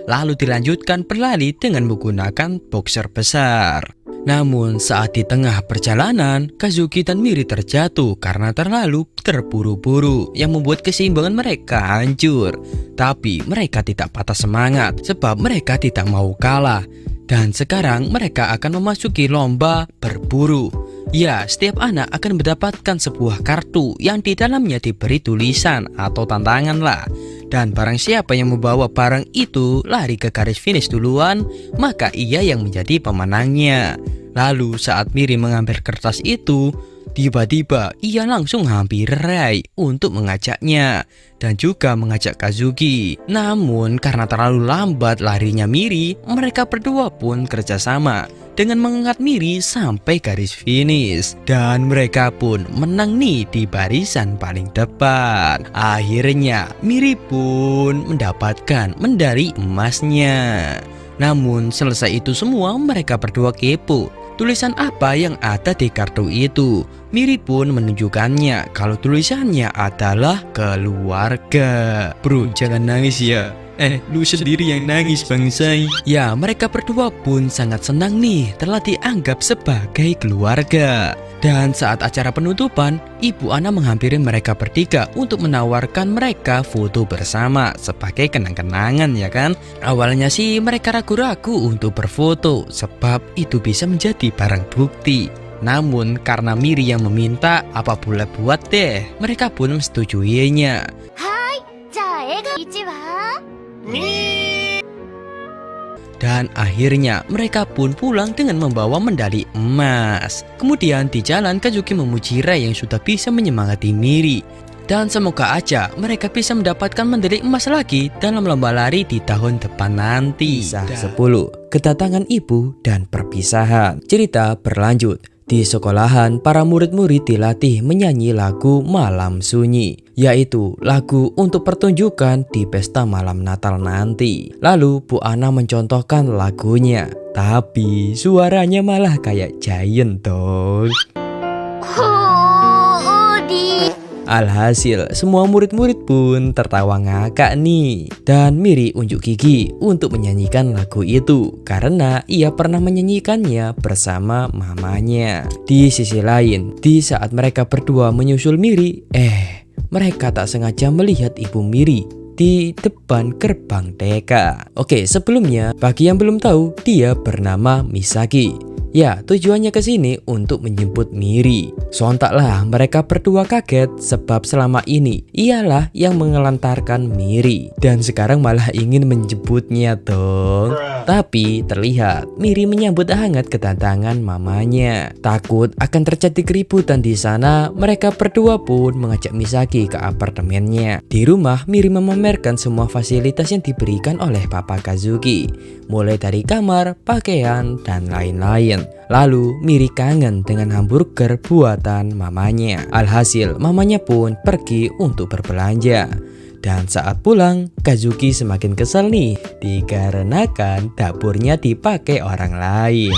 Lalu dilanjutkan berlari dengan menggunakan boxer besar. Namun saat di tengah perjalanan, Kazuki dan Miri terjatuh karena terlalu terburu-buru, yang membuat keseimbangan mereka hancur. Tapi mereka tidak patah semangat sebab mereka tidak mau kalah. Dan sekarang mereka akan memasuki lomba berburu. Ya, setiap anak akan mendapatkan sebuah kartu yang di dalamnya diberi tulisan atau tantangan lah. Dan barang siapa yang membawa barang itu lari ke garis finish duluan, maka ia yang menjadi pemenangnya. Lalu saat Miri mengambil kertas itu, tiba-tiba ia langsung hampir Ray untuk mengajaknya dan juga mengajak Kazuki. Namun karena terlalu lambat larinya Miri, mereka berdua pun kerjasama dengan mengangkat Miri sampai garis finish. Dan mereka pun menang nih di barisan paling depan. Akhirnya Miri pun mendapatkan medali emasnya. Namun selesai itu semua, mereka berdua kepo. Tulisan apa yang ada di kartu itu? Miri pun menunjukkannya kalau tulisannya adalah keluarga. Bro, jangan nangis ya. Lu sendiri yang nangis bangsai. Ya, mereka berdua pun sangat senang nih telah dianggap sebagai keluarga. Dan saat acara penutupan, Ibu Ana menghampiri mereka bertiga untuk menawarkan mereka foto bersama sebagai kenang-kenangan, ya kan? Awalnya sih mereka ragu-ragu untuk berfoto sebab itu bisa menjadi barang bukti. Namun karena Miri yang meminta, apa boleh buat deh, mereka pun mensetujuinya. Hai, jaega ichi wa. Dan akhirnya mereka pun pulang dengan membawa medali emas. Kemudian di jalan Kazuki memuji Ray yang sudah bisa menyemangati Miri. Dan semoga aja mereka bisa mendapatkan medali emas lagi dalam lomba lari di tahun depan nanti. Kisah 10. kedatangan ibu, dan perpisahan. Cerita berlanjut. Di sekolahan, para murid-murid dilatih menyanyi lagu Malam Sunyi, yaitu lagu untuk pertunjukan di pesta malam Natal nanti. Lalu Bu Ana mencontohkan lagunya, tapi suaranya malah kayak Giant dong. Alhasil, semua murid-murid pun tertawa ngakak nih. Dan Miri unjuk gigi untuk menyanyikan lagu itu karena ia pernah menyanyikannya bersama mamanya. Di sisi lain, di saat mereka berdua menyusul Miri, mereka tak sengaja melihat ibu Miri di depan gerbang TK. Oke, sebelumnya, bagi yang belum tahu, dia bernama Misaki. Ya, tujuannya ke sini untuk menjemput Miri. Sontaklah mereka berdua kaget sebab selama ini ialah yang mengelantarkan Miri dan sekarang malah ingin menjemputnya dong. Tapi terlihat Miri menyambut hangat kedatangan mamanya. Takut akan terjadi keributan di sana, mereka berdua pun mengajak Misaki ke apartemennya. Di rumah, Miri memamerkan semua fasilitas yang diberikan oleh Papa Kazuki, mulai dari kamar, pakaian, dan lain-lain. Lalu Miri kangen dengan hamburger buatan mamanya. Alhasil mamanya pun pergi untuk berbelanja. Dan saat pulang, Kazuki semakin kesal nih dikarenakan dapurnya dipakai orang lain.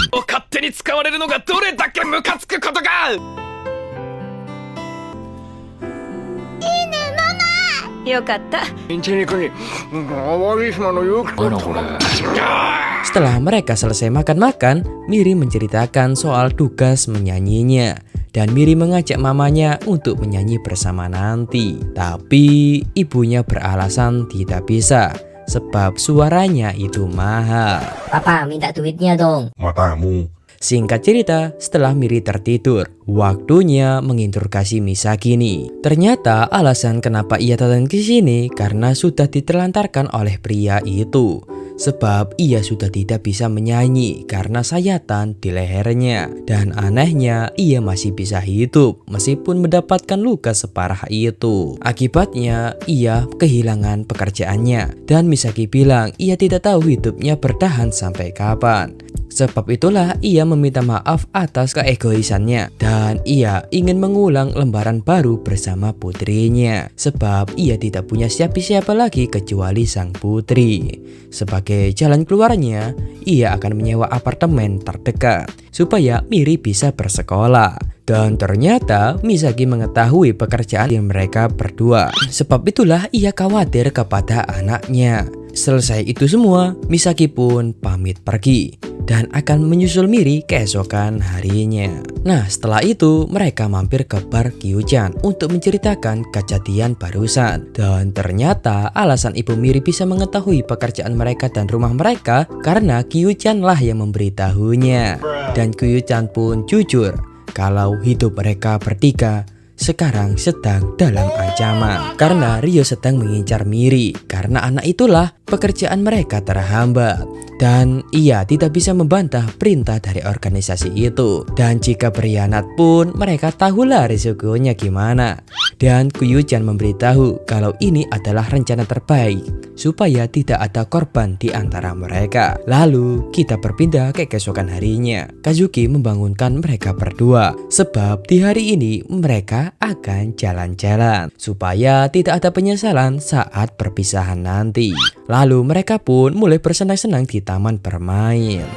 Setelah mereka selesai makan-makan, Miri menceritakan soal tugas menyanyinya. Dan Miri mengajak mamanya untuk menyanyi bersama nanti. Tapi ibunya beralasan tidak bisa sebab suaranya itu mahal. Papa minta duitnya dong. Matamu. Singkat cerita, setelah Miri tertidur, waktunya menginterogasi Misaki nih. Ternyata alasan kenapa ia datang ke sini karena sudah ditelantarkan oleh pria itu. Sebab ia sudah tidak bisa menyanyi karena sayatan di lehernya. Dan anehnya, ia masih bisa hidup meskipun mendapatkan luka separah itu. Akibatnya, ia kehilangan pekerjaannya. Dan Misaki bilang ia tidak tahu hidupnya bertahan sampai kapan. Sebab itulah ia meminta maaf atas keegoisannya dan ia ingin mengulang lembaran baru bersama putrinya. Sebab ia tidak punya siapa-siapa lagi kecuali sang putri. Sebagai jalan keluarnya, ia akan menyewa apartemen terdekat supaya Miri bisa bersekolah. Dan ternyata Misaki mengetahui pekerjaan yang mereka berdua. Sebab itulah ia khawatir kepada anaknya. Selesai itu semua, Misaki pun pamit pergi dan akan menyusul Miri keesokan harinya. Nah, setelah itu mereka mampir ke bar Kyuchan untuk menceritakan kejadian barusan. Dan ternyata alasan ibu Miri bisa mengetahui pekerjaan mereka dan rumah mereka karena Kyuchan lah yang memberitahunya. Dan Kyuchan pun jujur kalau hidup mereka bertiga sekarang sedang dalam ancaman karena Ryo sedang mengincar Miri karena anak itulah pekerjaan mereka terhambat dan ia tidak bisa membantah perintah dari organisasi itu. Dan jika berkhianat pun mereka tahulah risikonya gimana. Dan Kyuchan memberitahu kalau ini adalah rencana terbaik supaya tidak ada korban di antara mereka. Lalu kita berpindah ke keesokan harinya. Kazuki membangunkan mereka berdua sebab di hari ini mereka akan jalan-jalan supaya tidak ada penyesalan saat perpisahan nanti. Lalu mereka pun mulai bersenang-senang di taman bermain.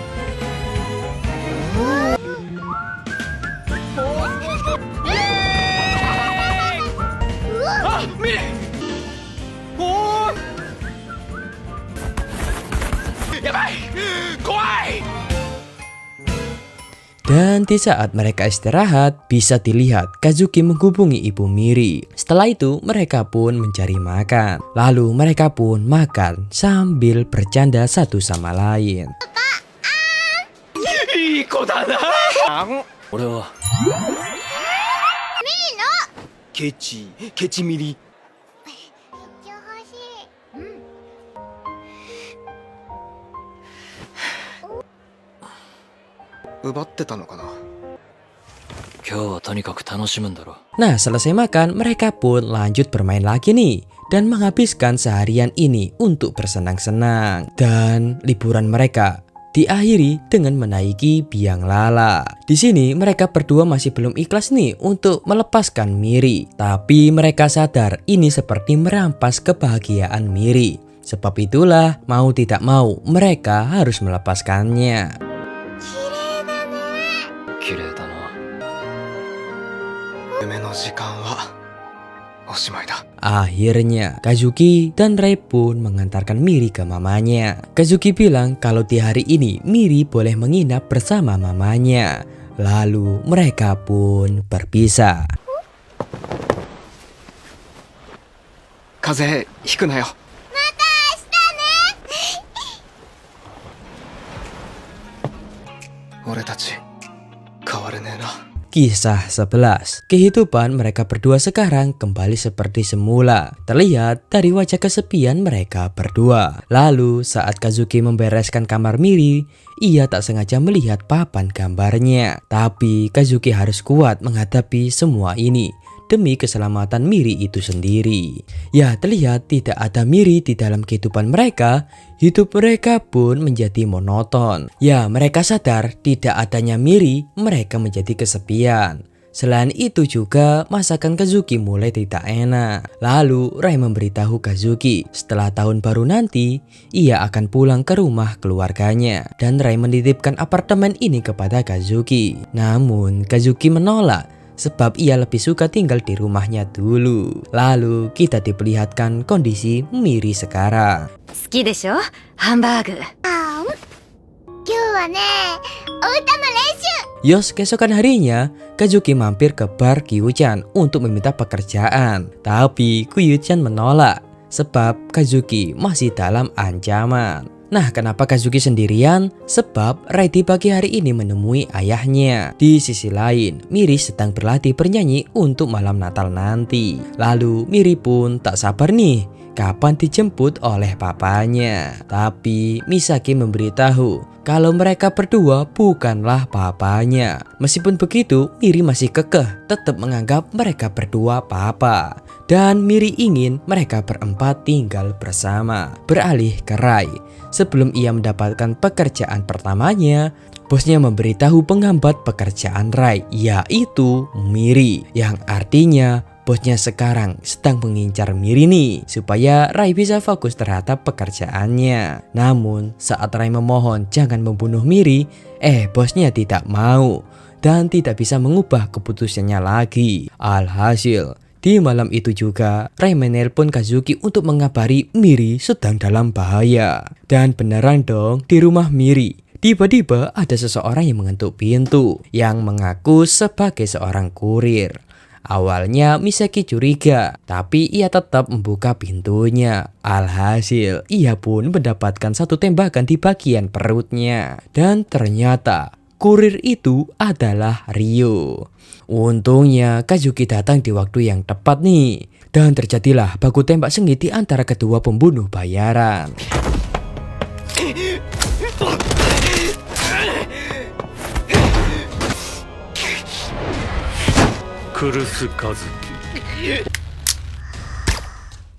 Dan di saat mereka istirahat, bisa dilihat Kazuki menghubungi ibu Miri. Setelah itu, mereka pun mencari makan. Lalu mereka pun makan sambil bercanda satu sama lain. Miri. 奪ってたのかな。今日はとにかく楽しむんだろ。 Nah, selesai makan, mereka pun lanjut bermain lagi nih dan menghabiskan seharian ini untuk bersenang-senang. Dan liburan mereka diakhiri dengan menaiki biang lala. Di sini mereka berdua masih belum ikhlas nih untuk melepaskan Miri. Tapi mereka sadar ini seperti merampas kebahagiaan Miri. Sebab itulah mau tidak mau mereka harus melepaskannya. 綺麗だな。夢の時間はおしまいだ。 Akhirnya Kazuki dan Rai pun mengantarkan Miri ke mamanya. Kazuki bilang kalau di hari ini Miri boleh menginap bersama mamanya. Lalu mereka pun berpisah. 風邪ひくなよ。俺たち変われねえな。 Kisah 11. Kehidupan mereka berdua sekarang kembali seperti semula. Terlihat dari wajah kesepian mereka berdua. Lalu saat Kazuki membereskan kamar Miri, ia tak sengaja melihat papan gambarnya. Tapi Kazuki harus kuat menghadapi semua ini demi keselamatan Miri itu sendiri. Ya, terlihat tidak ada Miri di dalam kehidupan mereka. Hidup mereka pun menjadi monoton. Ya, mereka sadar tidak adanya Miri, mereka menjadi kesepian. Selain itu juga masakan Kazuki mulai tidak enak. Lalu Rai memberitahu Kazuki setelah tahun baru nanti ia akan pulang ke rumah keluarganya. Dan Rai menitipkan apartemen ini kepada Kazuki. Namun Kazuki menolak sebab ia lebih suka tinggal di rumahnya dulu. Lalu kita diperlihatkan kondisi Miri sekarang. 好きでしょハンバーグ。今日はね、お歌の練習。 Yos, keesokan harinya Kazuki mampir ke bar Kyuchan untuk meminta pekerjaan. Tapi Kyuchan menolak sebab Kazuki masih dalam ancaman. Nah, kenapa Kazuki sendirian? Sebab Rai di pagi hari ini menemui ayahnya. Di sisi lain, Miri sedang berlatih bernyanyi untuk malam Natal nanti. Lalu Miri pun tak sabar nih kapan dijemput oleh papanya. Tapi Misaki memberitahu kalau mereka berdua bukanlah papanya. Meskipun begitu, Miri masih kekeh tetap menganggap mereka berdua papa. Dan Miri ingin mereka berempat tinggal bersama. Beralih ke Rai. Sebelum ia mendapatkan pekerjaan pertamanya, bosnya memberitahu penghambat pekerjaan Rai, yaitu Miri. Yang artinya bosnya sekarang sedang mengincar Miri nih, supaya Rai bisa fokus terhadap pekerjaannya. Namun saat Rai memohon jangan membunuh Miri, bosnya tidak mau dan tidak bisa mengubah keputusannya lagi. Alhasil di malam itu juga Rai menelpon Kazuki untuk mengabari Miri sedang dalam bahaya. Dan beneran dong, di rumah Miri tiba-tiba ada seseorang yang mengetuk pintu yang mengaku sebagai seorang kurir. Awalnya Misaki curiga, tapi ia tetap membuka pintunya. Alhasil ia pun mendapatkan satu tembakan di bagian perutnya. Dan ternyata kurir itu adalah Ryo. Untungnya Kazuki datang di waktu yang tepat nih. Dan terjadilah baku tembak sengit di antara kedua pembunuh bayaran.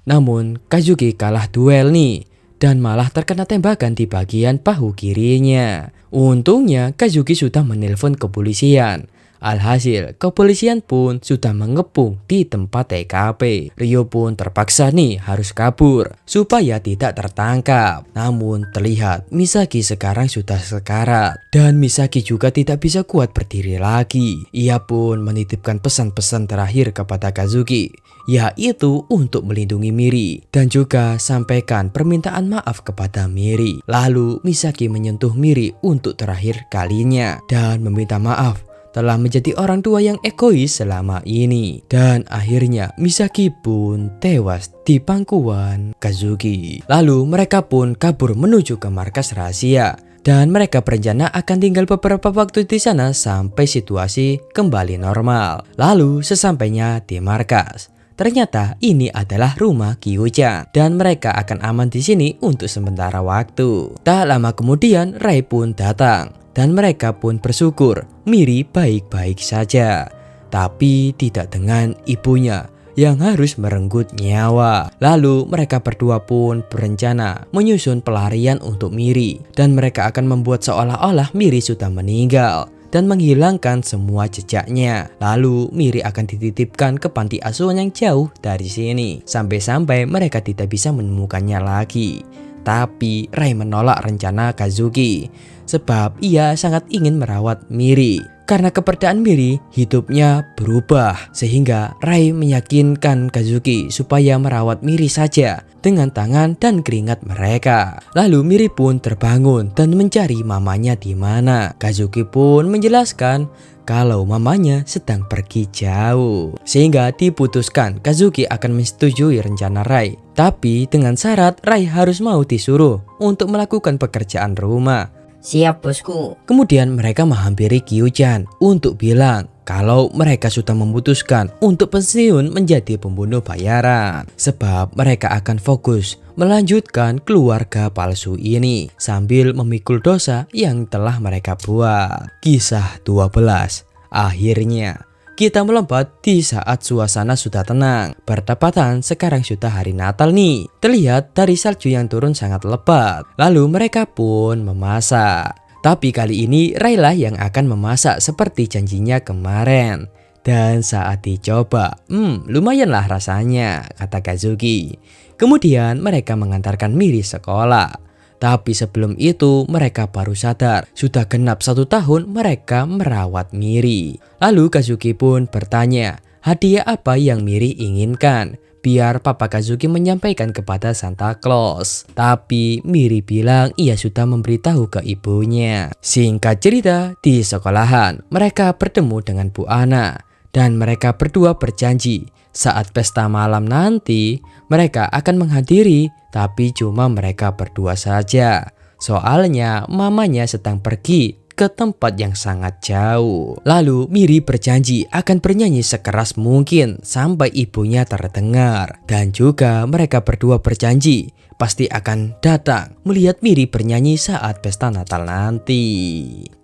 Namun Kazuki kalah duel nih dan malah terkena tembakan di bagian bahu kirinya. Untungnya Kazuki sudah menelpon kepolisian. Alhasil kepolisian pun sudah mengepung di tempat TKP. Ryo pun terpaksa nih harus kabur supaya tidak tertangkap. Namun terlihat Misaki sekarang sudah sekarat dan Misaki juga tidak bisa kuat berdiri lagi. Ia pun menitipkan pesan-pesan terakhir kepada Kazuki, yaitu untuk melindungi Miri dan juga sampaikan permintaan maaf kepada Miri. Lalu Misaki menyentuh Miri untuk terakhir kalinya dan meminta maaf telah menjadi orang tua yang egois selama ini. Dan akhirnya Misaki pun tewas di pangkuan Kazuki. Lalu mereka pun kabur menuju ke markas rahasia. Dan mereka berencana akan tinggal beberapa waktu di sana sampai situasi kembali normal. Lalu sesampainya di markas, ternyata ini adalah rumah Kyuchan dan mereka akan aman di sini untuk sementara waktu. Tak lama kemudian Rai pun datang. Dan mereka pun bersyukur Miri baik-baik saja. Tapi tidak dengan ibunya yang harus merenggut nyawa. Lalu mereka berdua pun berencana menyusun pelarian untuk Miri, dan mereka akan membuat seolah-olah Miri sudah meninggal dan menghilangkan semua jejaknya. Lalu Miri akan dititipkan ke panti asuhan yang jauh dari sini, sampai-sampai mereka tidak bisa menemukannya lagi. Tapi Rai menolak rencana Kazuki, sebab ia sangat ingin merawat Miri. Karena keberadaan Miri, hidupnya berubah, sehingga Rai meyakinkan Kazuki supaya merawat Miri saja dengan tangan dan keringat mereka. Lalu Miri pun terbangun dan mencari mamanya di mana. Kazuki pun menjelaskan kalau mamanya sedang pergi jauh, sehingga diputuskan Kazuki akan menyetujui rencana Rai. Tapi dengan syarat Rai harus mau disuruh untuk melakukan pekerjaan rumah. Siap bosku. Kemudian mereka menghampiri Kyuchan untuk bilang kalau mereka sudah memutuskan untuk pensiun menjadi pembunuh bayaran, sebab mereka akan fokus melanjutkan keluarga palsu ini sambil memikul dosa yang telah mereka buat. Kisah 12. Akhirnya kita melompat di saat suasana sudah tenang. Bertepatan sekarang sudah hari Natal nih. Terlihat dari salju yang turun sangat lebat. Lalu mereka pun memasak. Tapi kali ini Rai lah yang akan memasak seperti janjinya kemarin. Dan saat dicoba, lumayanlah rasanya, kata Kazuki. Kemudian mereka mengantarkan Miri sekolah. Tapi sebelum itu mereka baru sadar sudah genap 1 tahun mereka merawat Miri. Lalu Kazuki pun bertanya hadiah apa yang Miri inginkan, biar Papa Kazuki menyampaikan kepada Santa Claus. Tapi Miri bilang ia sudah memberitahu ke ibunya. Singkat cerita, di sekolahan mereka bertemu dengan Bu Ana, dan mereka berdua berjanji saat pesta malam nanti mereka akan menghadiri, tapi cuma mereka berdua saja. Soalnya mamanya sedang pergi ke tempat yang sangat jauh. Lalu Miri berjanji akan bernyanyi sekeras mungkin sampai ibunya terdengar. Dan juga mereka berdua berjanji pasti akan datang melihat Miri bernyanyi saat pesta Natal nanti.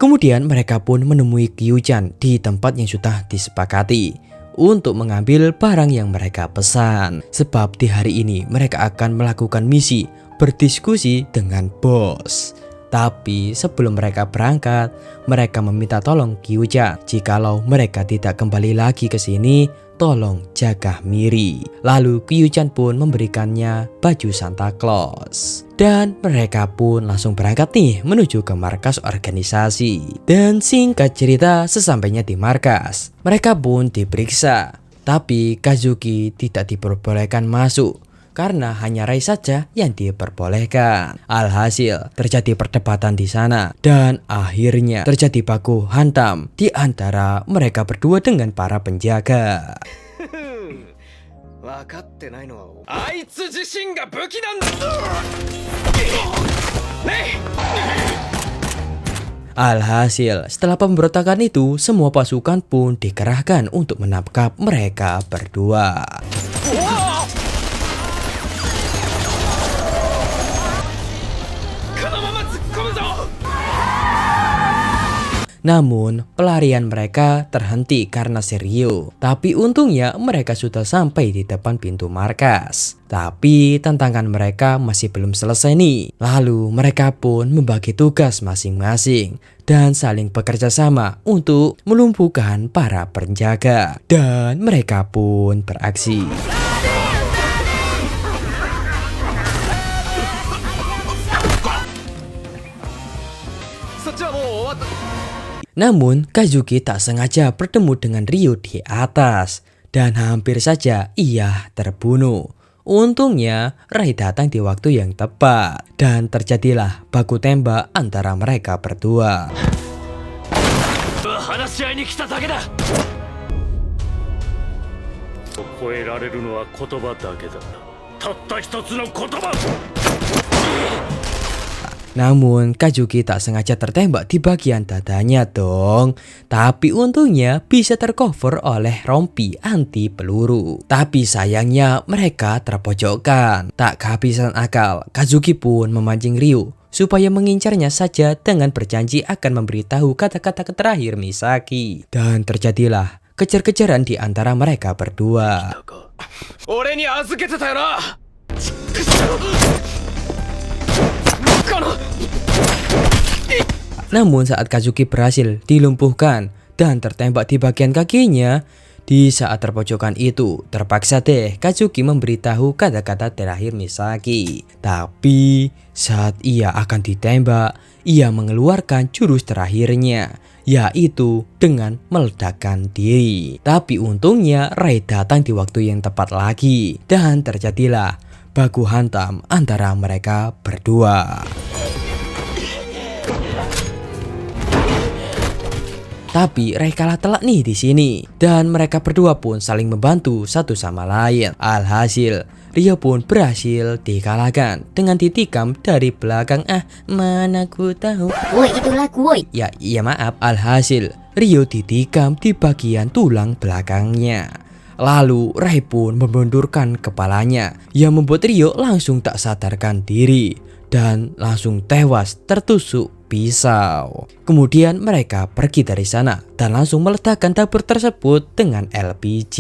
Kemudian mereka pun menemui Kyuchan di tempat yang sudah disepakati untuk mengambil barang yang mereka pesan. Sebab di hari ini mereka akan melakukan misi berdiskusi dengan bos. Tapi sebelum mereka berangkat, mereka meminta tolong Kyuchan. Jikalau mereka tidak kembali lagi ke sini, tolong jaga Miri. Lalu Kyuchan pun memberikannya baju Santa Claus. Dan mereka pun langsung berangkat nih menuju ke markas organisasi. Dan singkat cerita, sesampainya di markas, mereka pun diperiksa. Tapi Kazuki tidak diperbolehkan masuk karena hanya Rai saja yang diperbolehkan. Alhasil terjadi perdebatan di sana dan akhirnya terjadi baku hantam di antara mereka berdua dengan para penjaga. Alhasil setelah pemberontakan itu, semua pasukan pun dikerahkan untuk menangkap mereka berdua. Namun pelarian mereka terhenti karena Seiryu. Tapi untungnya mereka sudah sampai di depan pintu markas. Tapi tantangan mereka masih belum selesai nih. Lalu mereka pun membagi tugas masing-masing dan saling bekerja sama untuk melumpuhkan para penjaga. Dan mereka pun beraksi. Namun Kazuki tak sengaja bertemu dengan Ryu di atas dan hampir saja ia terbunuh. Untungnya Rai datang di waktu yang tepat dan terjadilah baku tembak antara mereka berdua. Namun Kazuki tak sengaja tertembak di bagian dadanya dong. Tapi untungnya bisa tercover oleh rompi anti peluru. Tapi sayangnya mereka terpojokkan. Tak kehabisan akal, Kazuki pun memancing Ryu supaya mengincarnya saja dengan berjanji akan memberitahu kata-kata terakhir Misaki. Dan terjadilah kejar-kejaran di antara mereka berdua. 俺に預けてたよな。ちくしょう。この Namun saat Kazuki berhasil dilumpuhkan dan tertembak di bagian kakinya, di saat terpojokan itu terpaksa deh Kazuki memberitahu kata-kata terakhir Misaki. Tapi saat ia akan ditembak, ia mengeluarkan jurus terakhirnya, yaitu dengan meledakkan diri. Tapi untungnya Ray datang di waktu yang tepat lagi dan terjadilah baku hantam antara mereka berdua. Tapi Ray kalah telak nih di sini dan mereka berdua pun saling membantu satu sama lain. Alhasil Ryo pun berhasil dikalahkan dengan ditikam dari belakang. Mana ku tahu. Woi, itu lagu woi. Ya maaf. Alhasil Ryo ditikam di bagian tulang belakangnya. Lalu Ray pun membundurkan kepalanya yang membuat Ryo langsung tak sadarkan diri dan langsung tewas tertusuk pisau. Kemudian mereka pergi dari sana dan langsung meledakkan dapur tersebut dengan LPG.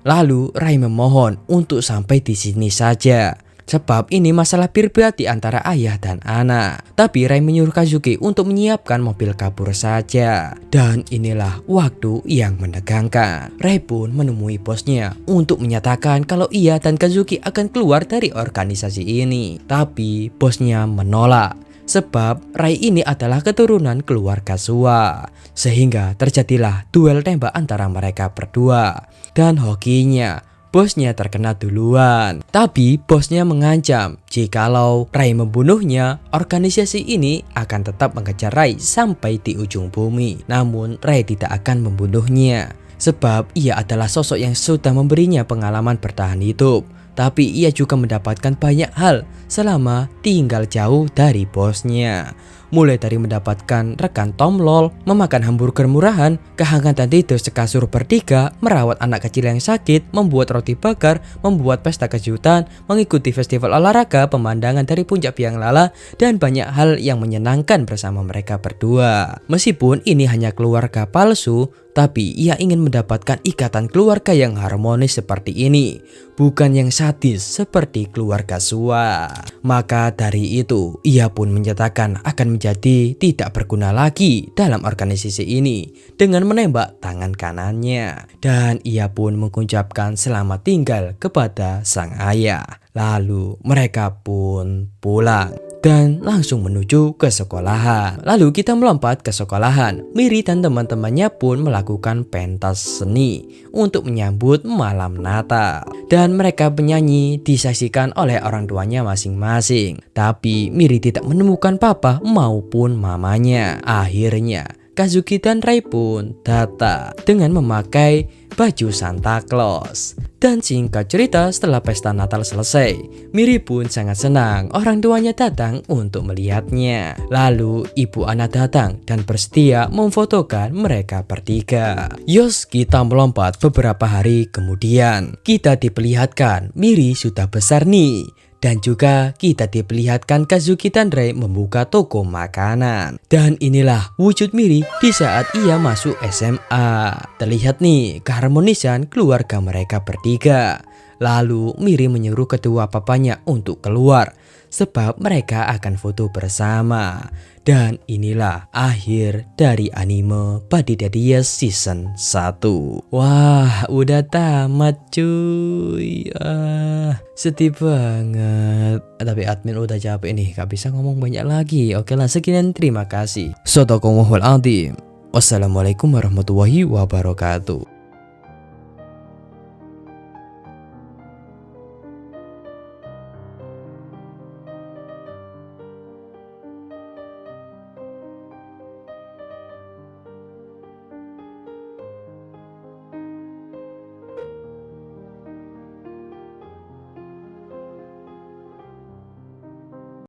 Lalu Ray memohon untuk sampai di sini saja, sebab ini masalah pribadi antara ayah dan anak. Tapi Ray menyuruh Kazuki untuk menyiapkan mobil kabur saja. Dan inilah waktu yang menegangkan. Ray pun menemui bosnya untuk menyatakan kalau ia dan Kazuki akan keluar dari organisasi ini. Tapi bosnya menolak, sebab Ray ini adalah keturunan keluarga Suwa. Sehingga terjadilah duel tembak antara mereka berdua. Dan hokinya, bosnya terkena duluan. Tapi bosnya mengancam jikalau Ray membunuhnya, organisasi ini akan tetap mengejar Ray sampai di ujung bumi. Namun Ray tidak akan membunuhnya, sebab ia adalah sosok yang sudah memberinya pengalaman bertahan hidup. Tapi ia juga mendapatkan banyak hal selama tinggal jauh dari bosnya. Mulai dari mendapatkan rekan tomlol, memakan hamburger murahan, kehangatan tidur sekasur bertiga, merawat anak kecil yang sakit, membuat roti bakar, membuat pesta kejutan, mengikuti festival olahraga, pemandangan dari puncak Biang Lala, dan banyak hal yang menyenangkan bersama mereka berdua. Meskipun ini hanya keluarga palsu, tapi ia ingin mendapatkan ikatan keluarga yang harmonis seperti ini, bukan yang sadis seperti keluarga Suwa. Maka dari itu, ia pun menyatakan akan menjadi tidak berguna lagi dalam organisasi ini dengan menembak tangan kanannya. Dan ia pun mengucapkan selamat tinggal kepada sang ayah. Lalu mereka pun pulang dan langsung menuju ke sekolahan. Lalu kita melompat ke sekolahan. Miri dan teman-temannya pun melakukan pentas seni untuk menyambut malam Natal. Dan mereka menyanyi disaksikan oleh orang tuanya masing-masing. Tapi Miri tidak menemukan papa maupun mamanya. Akhirnya Kazuki dan Ray pun datang dengan memakai baju Santa Claus. Dan singkat cerita, setelah pesta Natal selesai, Miri pun sangat senang orang tuanya datang untuk melihatnya. Lalu ibu Ana datang dan bersedia memfotokan mereka bertiga. Yos, kita melompat beberapa hari kemudian. Kita diperlihatkan Miri sudah besar nih. Dan juga kita diperlihatkan Kazuki dan Ray membuka toko makanan. Dan inilah wujud Miri di saat ia masuk SMA. Terlihat nih keharmonisan keluarga mereka bertiga. Lalu Miri menyuruh kedua papanya untuk keluar, sebab mereka akan foto bersama. Dan inilah akhir dari anime Body Daddy Yes Season 1. Wah, udah tamat cuy. Sedih banget. Tapi admin udah capek nih, gak bisa ngomong banyak lagi. Oke lah, sekian, terima kasih. Shadaqallahul adzim. Wassalamualaikum warahmatullahi wabarakatuh.